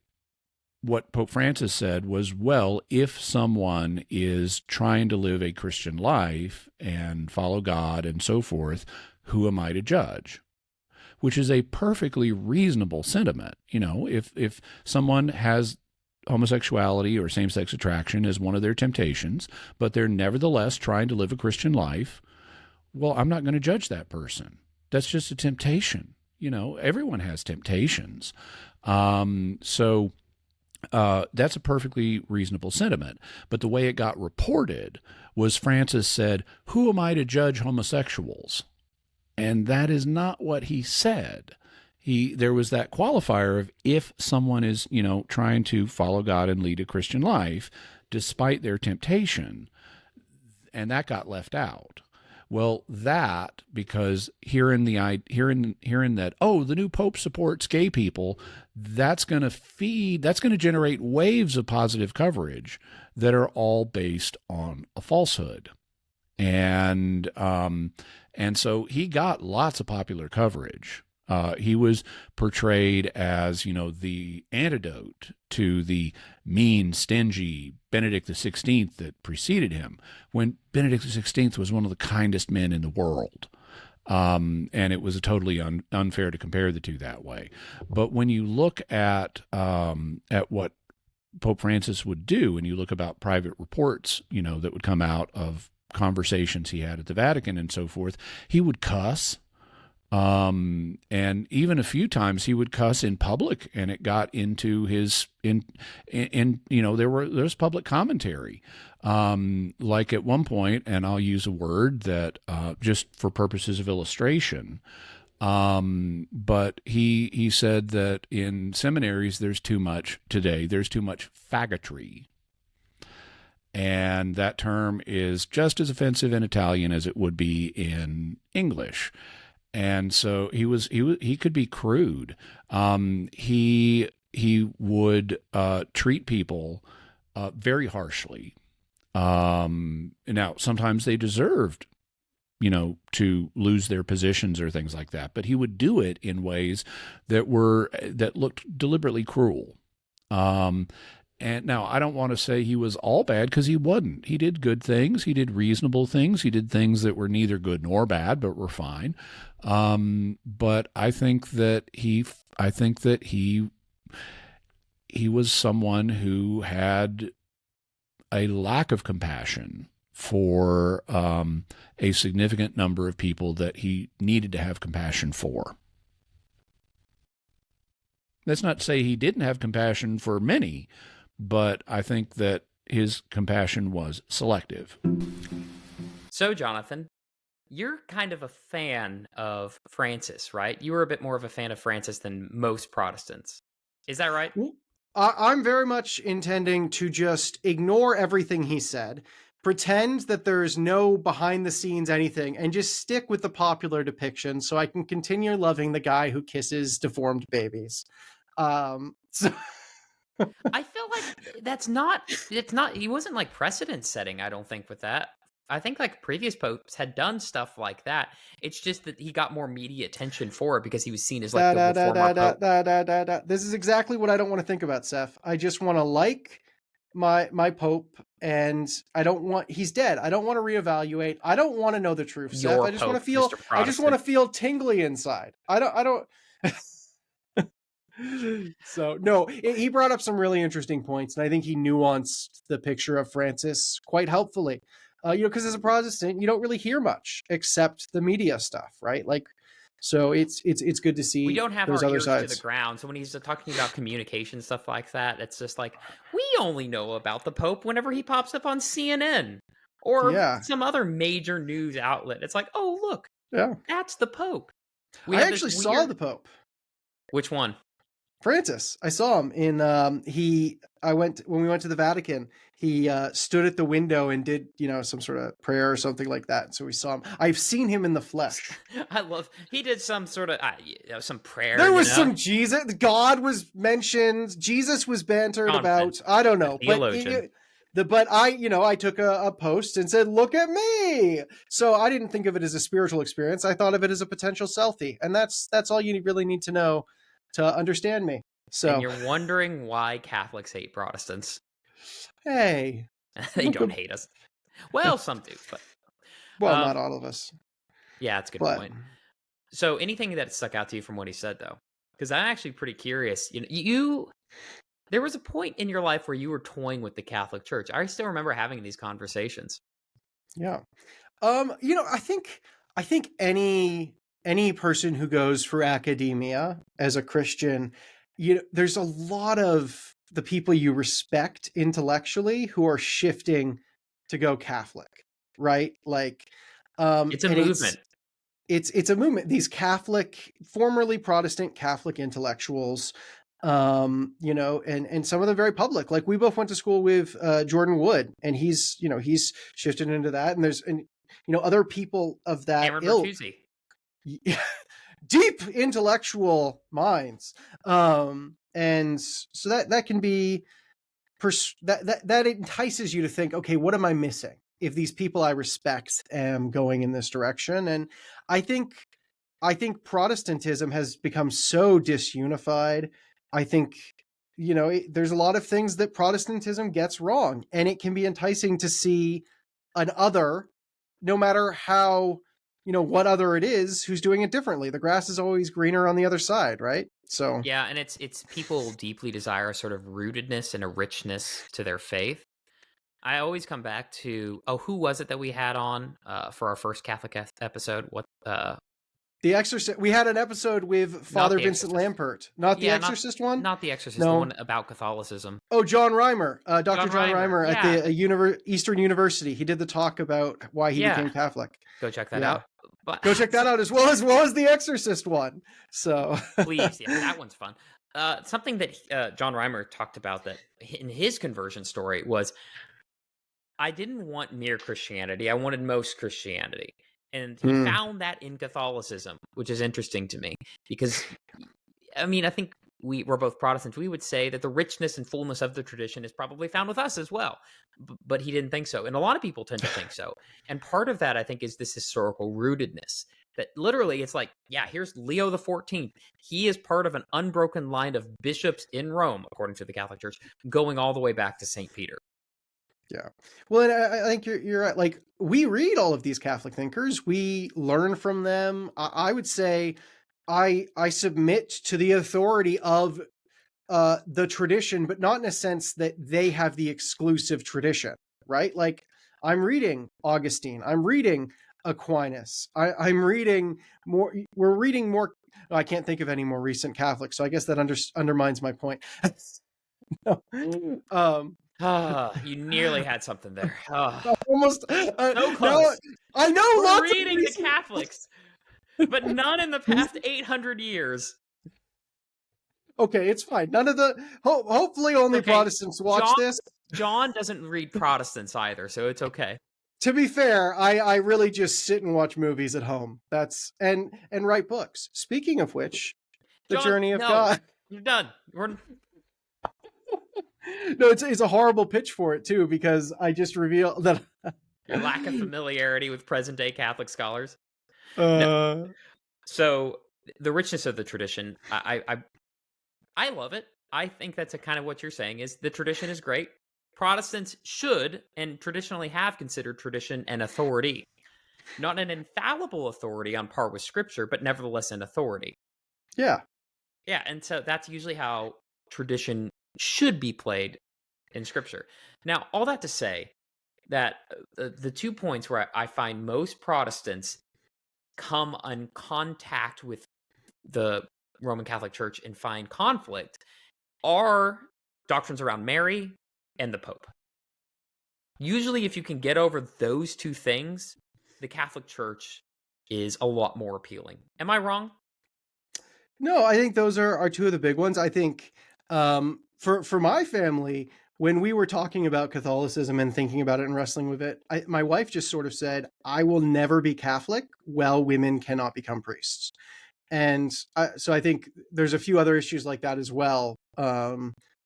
what Pope Francis said was, well, if someone is trying to live a Christian life and follow God and so forth, who am I to judge? Which is a perfectly reasonable sentiment. If someone has homosexuality or same-sex attraction as one of their temptations, but they're nevertheless trying to live a Christian life, well, I'm not going to judge that person. That's just a temptation. Everyone has temptations. So that's a perfectly reasonable sentiment. But the way it got reported was Francis said, who am I to judge homosexuals? And that is not what he said. There was that qualifier of if someone is, trying to follow God and lead a Christian life, despite their temptation, and that got left out. Well, because hearing that, oh, the new pope supports gay people, that's going to generate waves of positive coverage that are all based on a falsehood. And so he got lots of popular coverage. He was portrayed as, the antidote to the mean, stingy Benedict XVI that preceded him, when Benedict XVI was one of the kindest men in the world. And it was totally unfair to compare the two that way. But when you look at what Pope Francis would do, and you look about private reports, that would come out of conversations he had at the Vatican and so forth, he would cuss. And even a few times he would cuss in public, and it got into his there was public commentary. Like at one point, and I'll use a word that just for purposes of illustration, but he said that in seminaries there's too much faggotry. And that term is just as offensive in Italian as it would be in English. And so he could be crude. He would treat people very harshly. Now, sometimes they deserved, to lose their positions or things like that, but he would do it in ways that looked deliberately cruel. And now, I don't want to say he was all bad, because he wasn't. He did good things. He did reasonable things. He did things that were neither good nor bad, but were fine. But I think that he was someone who had a lack of compassion for a significant number of people that he needed to have compassion for. That's not to say he didn't have compassion for many, but I think that his compassion was selective. So, Jonathan, you're kind of a fan of Francis, right? You were a bit more of a fan of Francis than most Protestants. Is that right? I'm very much intending to just ignore everything he said, pretend that there's no behind the scenes anything, and just stick with the popular depiction so I can continue loving the guy who kisses deformed babies. So I feel like he wasn't like precedent setting, I don't think, with that. I think like previous popes had done stuff like that. It's just that he got more media attention for it because he was seen as like the reformer pope. This is exactly what I don't want to think about, Seth. I just want to like my pope, and he's dead. I don't want to reevaluate. I don't want to know the truth, Seth. I just want to feel tingly inside. I don't So no, he brought up some really interesting points, and I think he nuanced the picture of Francis quite helpfully. Because as a Protestant, you don't really hear much except the media stuff, right? Like, so it's good to see. We don't have those our other ears sides to the ground. So when he's talking about communication stuff like that, it's just like we only know about the Pope whenever he pops up on CNN or some other major news outlet. It's like, oh look, that's the Pope. I actually saw the Pope. Which one? Francis. I saw him in when we went to the Vatican, he stood at the window and did, some sort of prayer or something like that. So we saw him. I've seen him in the flesh. He did some sort of some prayer. There was some Jesus. God was mentioned. Jesus was bantered about. I don't know. But I took a post and said, "Look at me." So I didn't think of it as a spiritual experience. I thought of it as a potential selfie, and that's all you really need to know to understand me. And So, you're wondering why Catholics hate Protestants. hey, They look don't at, hate us. Well, some do, but well, not um, all of us, yeah, that's a good but point. So, anything that stuck out to you from what he said, though? Because I'm actually pretty curious. There was a point in your life where you were toying with the Catholic Church. I still remember having these conversations. yeah. I think any person who goes for academia as a Christian, there's a lot of the people you respect intellectually who are shifting to go Catholic, right? Like, It's a and movement. it's a movement. These Catholic, formerly Protestant Catholic intellectuals, and some of them very public. Like we both went to school with Jordan Wood, and he's shifted into that. And there's other people of that Cameron ilk, Bertuzzi. deep intellectual minds, and so that can be that entices you to think, okay, what am I missing if these people I respect am going in this direction? And I think Protestantism has become so disunified. I think there's a lot of things that Protestantism gets wrong, and it can be enticing to see an other, no matter how what other it is, who's doing it differently. The grass is always greener on the other side, right? So Yeah, and it's people deeply desire a sort of rootedness and a richness to their faith. I always come back to who was it that we had on for our first Catholic episode? What The Exorcist. We had an episode with not Father the Vincent Exorcist. Lampert, not the Yeah, Exorcist one. not the Exorcist, the No. one about Catholicism. Oh, John Reimer, Dr. John John Reimer, Reimer at yeah. the Eastern University. He did the talk about why he Yeah. became Catholic. Go check that Yeah. out. But Go check that out as well as the Exorcist one. So please, yeah, that one's fun. Something that John Reimer talked about that in his conversion story was, I didn't want mere Christianity. I wanted most Christianity. And he found that in Catholicism, which is interesting to me because, I mean, I think we're both Protestants. We would say that the richness and fullness of the tradition is probably found with us as well. But he didn't think so. And a lot of people tend to think so. And part of that, I think, is this historical rootedness that literally it's like, yeah, here's Leo XIV. He is part of an unbroken line of bishops in Rome, according to the Catholic Church, going all the way back to St. Peter. Yeah. Well, and I think you're right. Like, we read all of these Catholic thinkers. We learn from them. I would say I submit to the authority of the tradition, but not in a sense that they have the exclusive tradition, right? Like, I'm reading Augustine. I'm reading Aquinas. I'm reading more. We're reading more. I can't think of any more recent Catholics, so I guess that undermines my point. No. You nearly had something there. Almost So close. no, I know We're lots reading of the Catholics, but none in the past 800 years. Okay, it's fine. None of the hopefully only Okay, Protestants watch this. John doesn't read Protestants either, so it's okay. To be fair, I really just sit and watch movies at home. That's and write books. Speaking of which, The John, Journey of no, God. You're done. No, it's a horrible pitch for it too, because I just reveal that Your lack of familiarity with present day Catholic scholars. No. So the richness of the tradition, I love it. I think that's a kind of what you're saying is the tradition is great. Protestants should and traditionally have considered tradition an authority, not an infallible authority on par with Scripture, but nevertheless an authority. Yeah. Yeah, and so that's usually how tradition should be played in Scripture. Now, all that to say that the 2 points where I find most Protestants come in contact with the Roman Catholic Church and find conflict are doctrines around Mary and the Pope. Usually, if you can get over those two things, the Catholic Church is a lot more appealing. Am I wrong? No, I think those are two of the big ones. I think for my family, when we were talking about Catholicism and thinking about it and wrestling with it, my wife just sort of said, I will never be Catholic while women cannot become priests. And so I think there's a few other issues like that as well.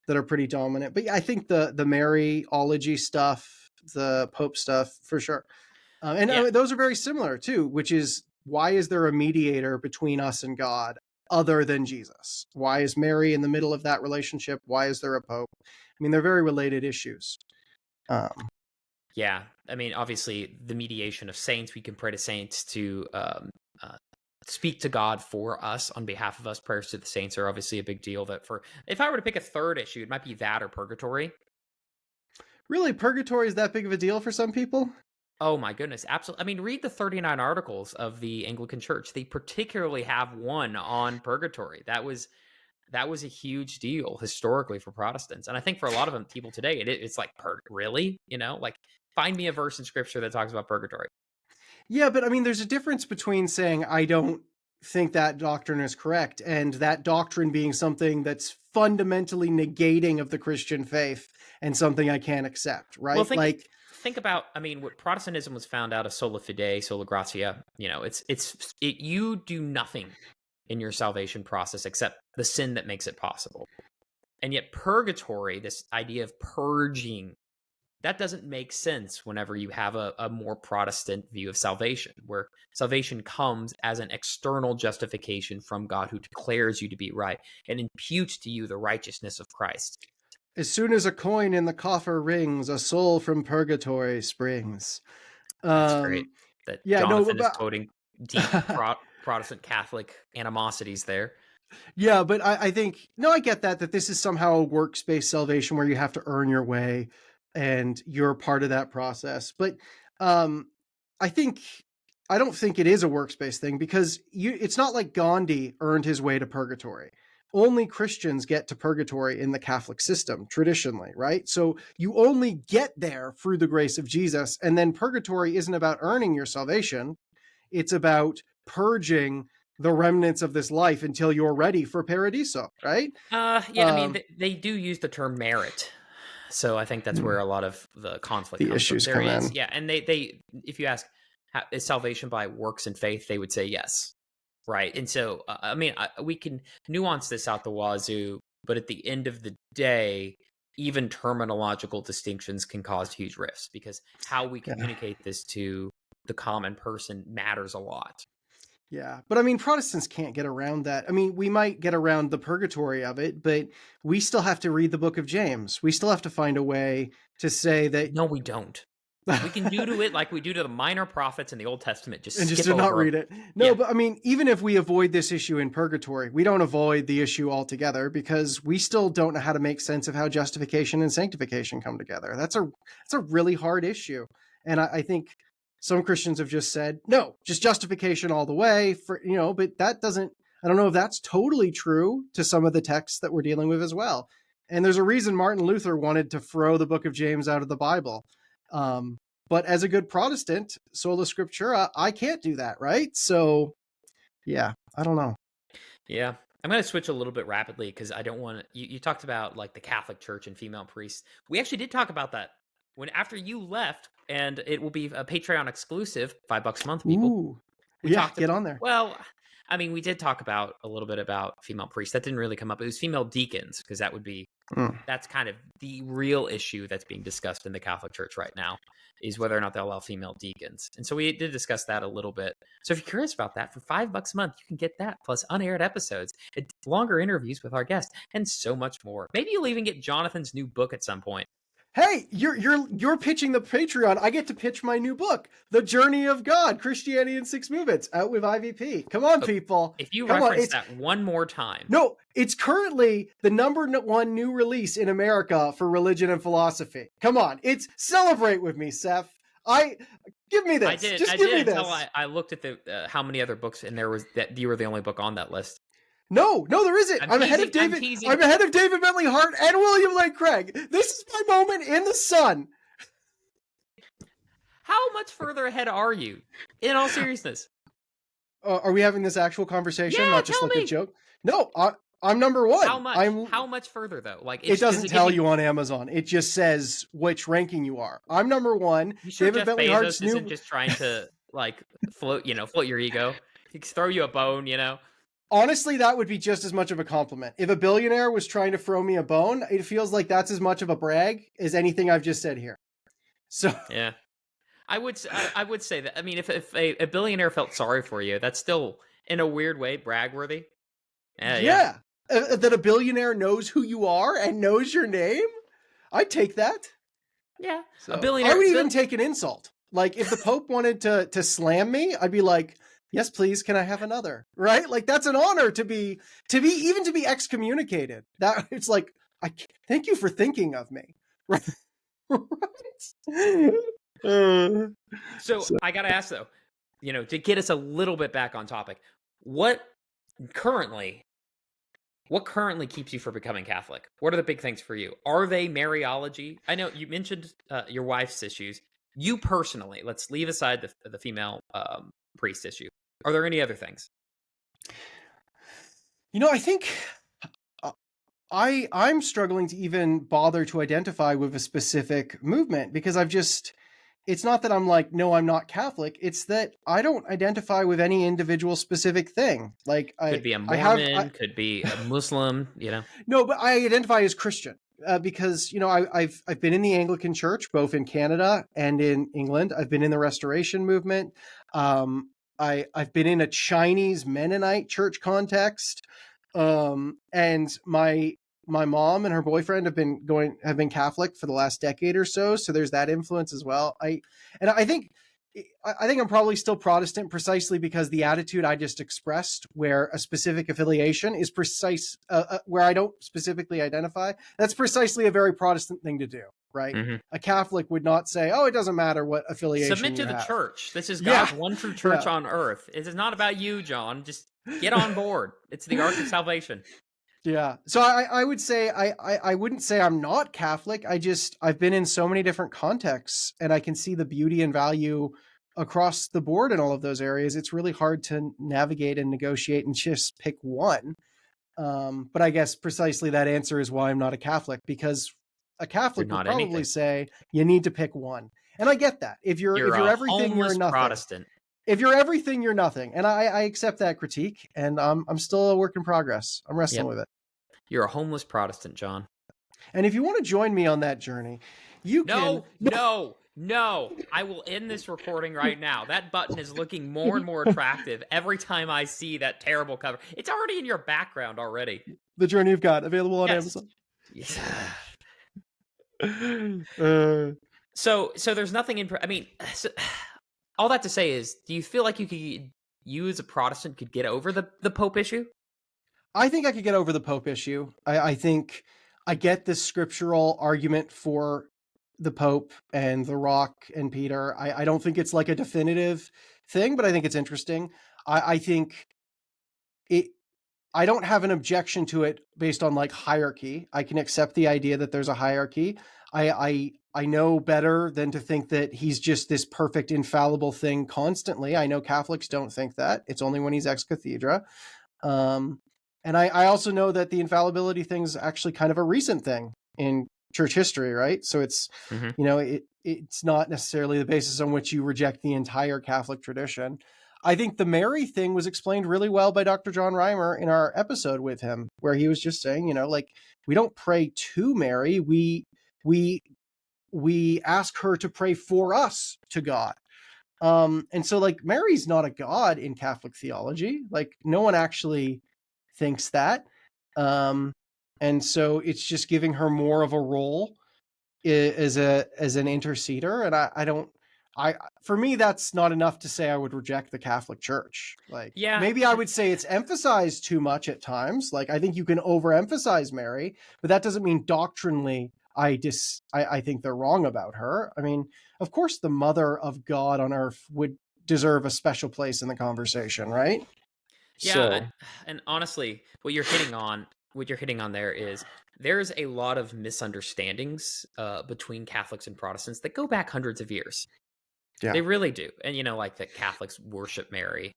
that are pretty dominant. But yeah, I think the Mariology stuff, the Pope stuff, for sure. Yeah. Those are very similar too, which is, why is there a mediator between us and God other than Jesus? Why is Mary in the middle of that relationship? Why is there a Pope? I mean, they're very related issues. Yeah. I mean, obviously, the mediation of saints, we can pray to saints to speak to God for us on behalf of us. Prayers to the saints are obviously a big deal. That for, if I were to pick a third issue, it might be that or purgatory. Really, purgatory is that big of a deal for some people? Oh my goodness, absolutely. I mean, read the 39 articles of the Anglican Church. They particularly have one on purgatory. That was a huge deal historically for Protestants, and I think for a lot of them people today, it's like, really, like, find me a verse in Scripture that talks about purgatory. Yeah, but I mean, there's a difference between saying I don't think that doctrine is correct and that doctrine being something that's fundamentally negating of the Christian faith and something I can't accept, right? Well, think about, I mean, what Protestantism was found out of sola fide, sola gratia. You do nothing in your salvation process except the sin that makes it possible. And yet purgatory, this idea of purging, that doesn't make sense whenever you have a more Protestant view of salvation, where salvation comes as an external justification from God, who declares you to be right and imputes to you the righteousness of Christ. As soon as a coin in the coffer rings, a soul from purgatory springs. That's great. That Yeah, Jonathan no, is quoting deep Protestant Catholic animosities there. Yeah, but I think, no, I get that this is somehow a works-based salvation where you have to earn your way and you're part of that process. But I don't think it is a works-based thing, because it's not like Gandhi earned his way to purgatory. Only Christians get to purgatory in the Catholic system traditionally, right? So you only get there through the grace of Jesus. And then purgatory isn't about earning your salvation. It's about purging the remnants of this life until you're ready for paradiso, right? I mean, they do use the term merit. So I think that's where a lot of the conflict comes issues from. come in. Yeah, and they if you ask, is salvation by works and faith, they would say yes, right? And so, I mean, we can nuance this out the wazoo, but at the end of the day, even terminological distinctions can cause huge rifts, because how we communicate this to the common person matters a lot. Yeah, but I mean, Protestants can't get around that. I mean, we might get around the purgatory of it, but we still have to read the book of James. We still have to find a way to say that... No, we don't. We can do to it like we do to the minor prophets in the Old Testament. Just to not read it. No, yeah. But I mean, even if we avoid this issue in purgatory, we don't avoid the issue altogether, because we still don't know how to make sense of how justification and sanctification come together. That's a really hard issue. And I think some Christians have just said, no, just justification all the way, but that doesn't, I don't know if that's totally true to some of the texts that we're dealing with as well. And there's a reason Martin Luther wanted to throw the book of James out of the Bible. But as a good Protestant, sola scriptura, I can't do that, right? So, yeah, I don't know. Yeah. I'm going to switch a little bit rapidly, because I don't want to... You talked about like the Catholic Church and female priests. We actually did talk about that after you left, and it will be a Patreon exclusive, $5 a month, people. Ooh. Get on there. Well, I mean, we did talk about a little bit about female priests. That didn't really come up. It was female deacons, because that would be... That's kind of the real issue that's being discussed in the Catholic Church right now, is whether or not they'll allow female deacons. And so we did discuss that a little bit. So if you're curious about that, for $5 a month, you can get that, plus unaired episodes, longer interviews with our guests, and so much more. Maybe you'll even get Jonathan's new book at some point. Hey, you're pitching the Patreon. I get to pitch my new book, The Journey of God, Christianity in 6 Movements, out with IVP. Come on, people. If you reference that one more time. No, it's currently the #1 new release in America for religion and philosophy. Come on, celebrate with me, Seth. Give me this. I did until I looked at the how many other books, and there was that you were the only book on that list. No, there isn't. I'm ahead of David. I'm ahead of David Bentley Hart and William Lane Craig. This is my moment in the sun. How much further ahead are you, in all seriousness? Are we having this actual conversation, yeah, not just like a joke? No, I'm #1. How much? How much further though? Like it doesn't tell you on Amazon. It just says which ranking you are. I'm #1. You sure David Jeff Bentley Bezos Hart's isn't just trying to like float your ego? He can throw you a bone, Honestly, that would be just as much of a compliment. If a billionaire was trying to throw me a bone, it feels like that's as much of a brag as anything I've just said here. So Yeah. I would say that. I mean, if a billionaire felt sorry for you, that's still in a weird way brag-worthy. Yeah. yeah, that a billionaire knows who you are and knows your name, I'd take that. Yeah. A So I billionaire. would even take an insult. Like if the Pope wanted to slam me, I'd be like, yes, please, can I have another? Right? Like that's an honor to be excommunicated. That it's like, thank you for thinking of me. Right? So I gotta ask though, to get us a little bit back on topic, what currently keeps you from becoming Catholic? What are the big things for you? Are they Mariology? I know you mentioned your wife's issues. You personally, let's leave aside the female priest issue. Are there any other things? I think I'm struggling to even bother to identify with a specific movement because it's not that I'm like, no, I'm not Catholic. It's that I don't identify with any individual specific thing. Like Could be a Mormon, could be a Muslim, No, but I identify as Christian because I've been in the Anglican Church both in Canada and in England. I've been in the Restoration movement. I've been in a Chinese Mennonite church context, and my mom and her boyfriend have been Catholic for the last decade or so. So there's that influence as well. I think I'm probably still Protestant precisely because the attitude I just expressed, where a specific affiliation is precise, where I don't specifically identify, that's precisely a very Protestant thing to do, right? Mm-hmm. A Catholic would not say, oh, it doesn't matter what affiliation Submit to the have. church. This is God's one true church on earth. It is not about you, John. Just get on board. It's the ark of salvation. Yeah. So I would say I wouldn't say I'm not Catholic. I've been in so many different contexts and I can see the beauty and value across the board in all of those areas. It's really hard to navigate and negotiate and just pick one. But I guess precisely that answer is why I'm not a Catholic, because a Catholic would probably anything. say you need to pick one. And I get that. If you're everything, you're nothing. Protestant. If you're everything, you're nothing. And I accept that critique, and I'm still a work in progress. I'm wrestling with it. You're a homeless Protestant, John. And if you want to join me on that journey, you can. No. I will end this recording right now. That button is looking more and more attractive every time I see that terrible cover. It's already in your background already. The Journey of God, available on Amazon. Yes. So there's nothing in. I mean, all that to say is, do you feel like you as a Protestant could get over the Pope issue? I think I could get over the Pope issue. I think I get the scriptural argument for the Pope and the Rock and Peter. I don't think it's like a definitive thing, but I think it's interesting. I think I don't have an objection to it based on like hierarchy. I can accept the idea that there's a hierarchy. I know better than to think that he's just this perfect, infallible thing constantly. I know Catholics don't think that. It's only when he's ex cathedra. And I also know that the infallibility thing is actually kind of a recent thing in church history, right? So it's, it's not necessarily the basis on which you reject the entire Catholic tradition. I think the Mary thing was explained really well by Dr. John Reimer in our episode with him, where he was just saying, like, we don't pray to Mary. We ask her to pray for us to God. And so like Mary's not a god in Catholic theology. Like no one actually thinks that. And so it's just giving her more of a role as an interceder. And for me, that's not enough to say I would reject the Catholic Church. Like, maybe I would say it's emphasized too much at times. Like, I think you can overemphasize Mary, but that doesn't mean doctrinally I think they're wrong about her. I mean, of course, the mother of God on earth would deserve a special place in the conversation, right? Yeah, and honestly, what you're hitting on there is there's a lot of misunderstandings between Catholics and Protestants that go back hundreds of years. Yeah. They really do. And, like that Catholics worship Mary.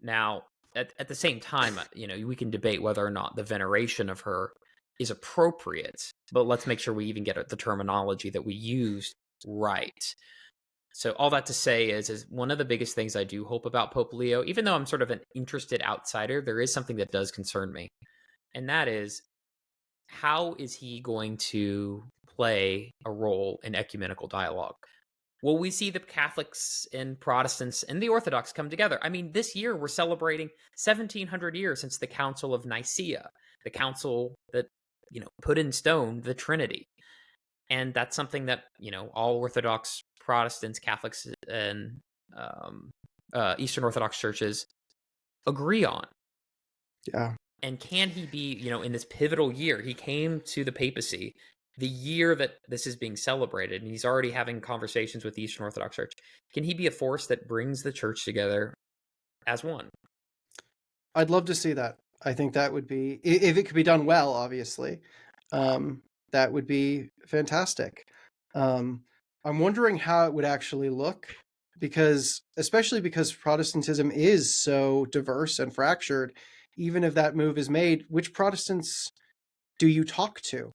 Now, at the same time, we can debate whether or not the veneration of her is appropriate, but let's make sure we even get the terminology that we use right. So all that to say is one of the biggest things I do hope about Pope Leo, even though I'm sort of an interested outsider, there is something that does concern me. And that is, how is he going to play a role in ecumenical dialogue? Will we see the Catholics and Protestants and the Orthodox come together? I mean, this year we're celebrating 1700 years since the Council of Nicaea, the council that, put in stone the Trinity. And that's something that, all Orthodox Protestants, Catholics, and Eastern Orthodox churches agree on. Yeah. And can he be, in this pivotal year? He came to the papacy the year that this is being celebrated, and he's already having conversations with the Eastern Orthodox Church. Can he be a force that brings the church together as one? I'd love to see that. I think that would be, if it could be done well, obviously, that would be fantastic. I'm wondering how it would actually look, especially because Protestantism is so diverse and fractured. Even if that move is made, which Protestants do you talk to?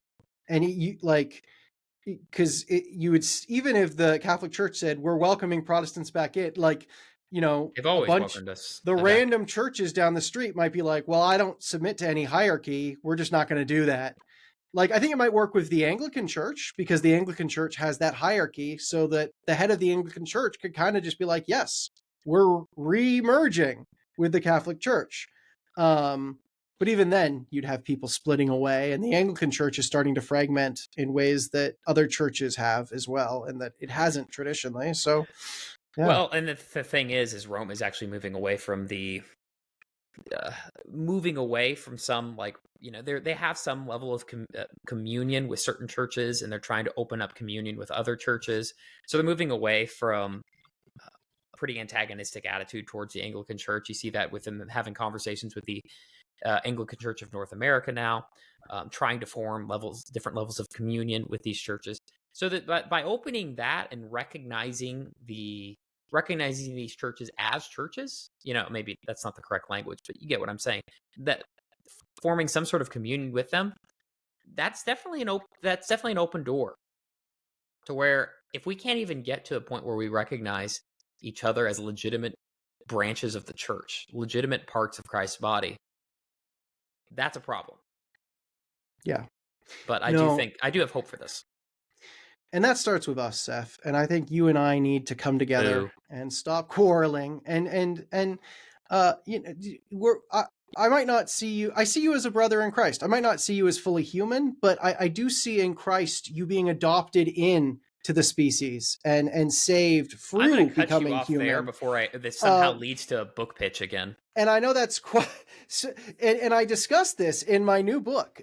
And because you would, even if the Catholic Church said we're welcoming Protestants back in, They've always welcomed us. The random churches down the street might be like, well, I don't submit to any hierarchy. We're just not going to do that. I think it might work with the Anglican Church, because the Anglican Church has that hierarchy, so that the head of the Anglican Church could kind of just be like, yes, we're re-merging with the Catholic Church. But even then, you'd have people splitting away, and the Anglican Church is starting to fragment in ways that other churches have as well, and that it hasn't traditionally. So, yeah. Well, and the thing is Rome is actually moving away from some, they have some level of communion with certain churches, and they're trying to open up communion with other churches. So they're moving away from a pretty antagonistic attitude towards the Anglican Church. You see that with them having conversations with the Anglican Church of North America now, trying to form different levels of communion with these churches. So that by opening that and recognizing these churches as churches, maybe that's not the correct language, but you get what I'm saying, that forming some sort of communion with them, that's definitely an open door to where, if we can't even get to a point where we recognize each other as legitimate branches of the church, legitimate parts of Christ's body, that's a problem. Yeah. But I do have hope for this. And that starts with us, Seth. And I think you and I need to come together and stop quarreling. I might not see you. I see you as a brother in Christ. I might not see you as fully human, but I do see in Christ you being adopted in to the species and saved through becoming human. There before this somehow leads to a book pitch again. And I know that's quite. And I discussed this in my new book.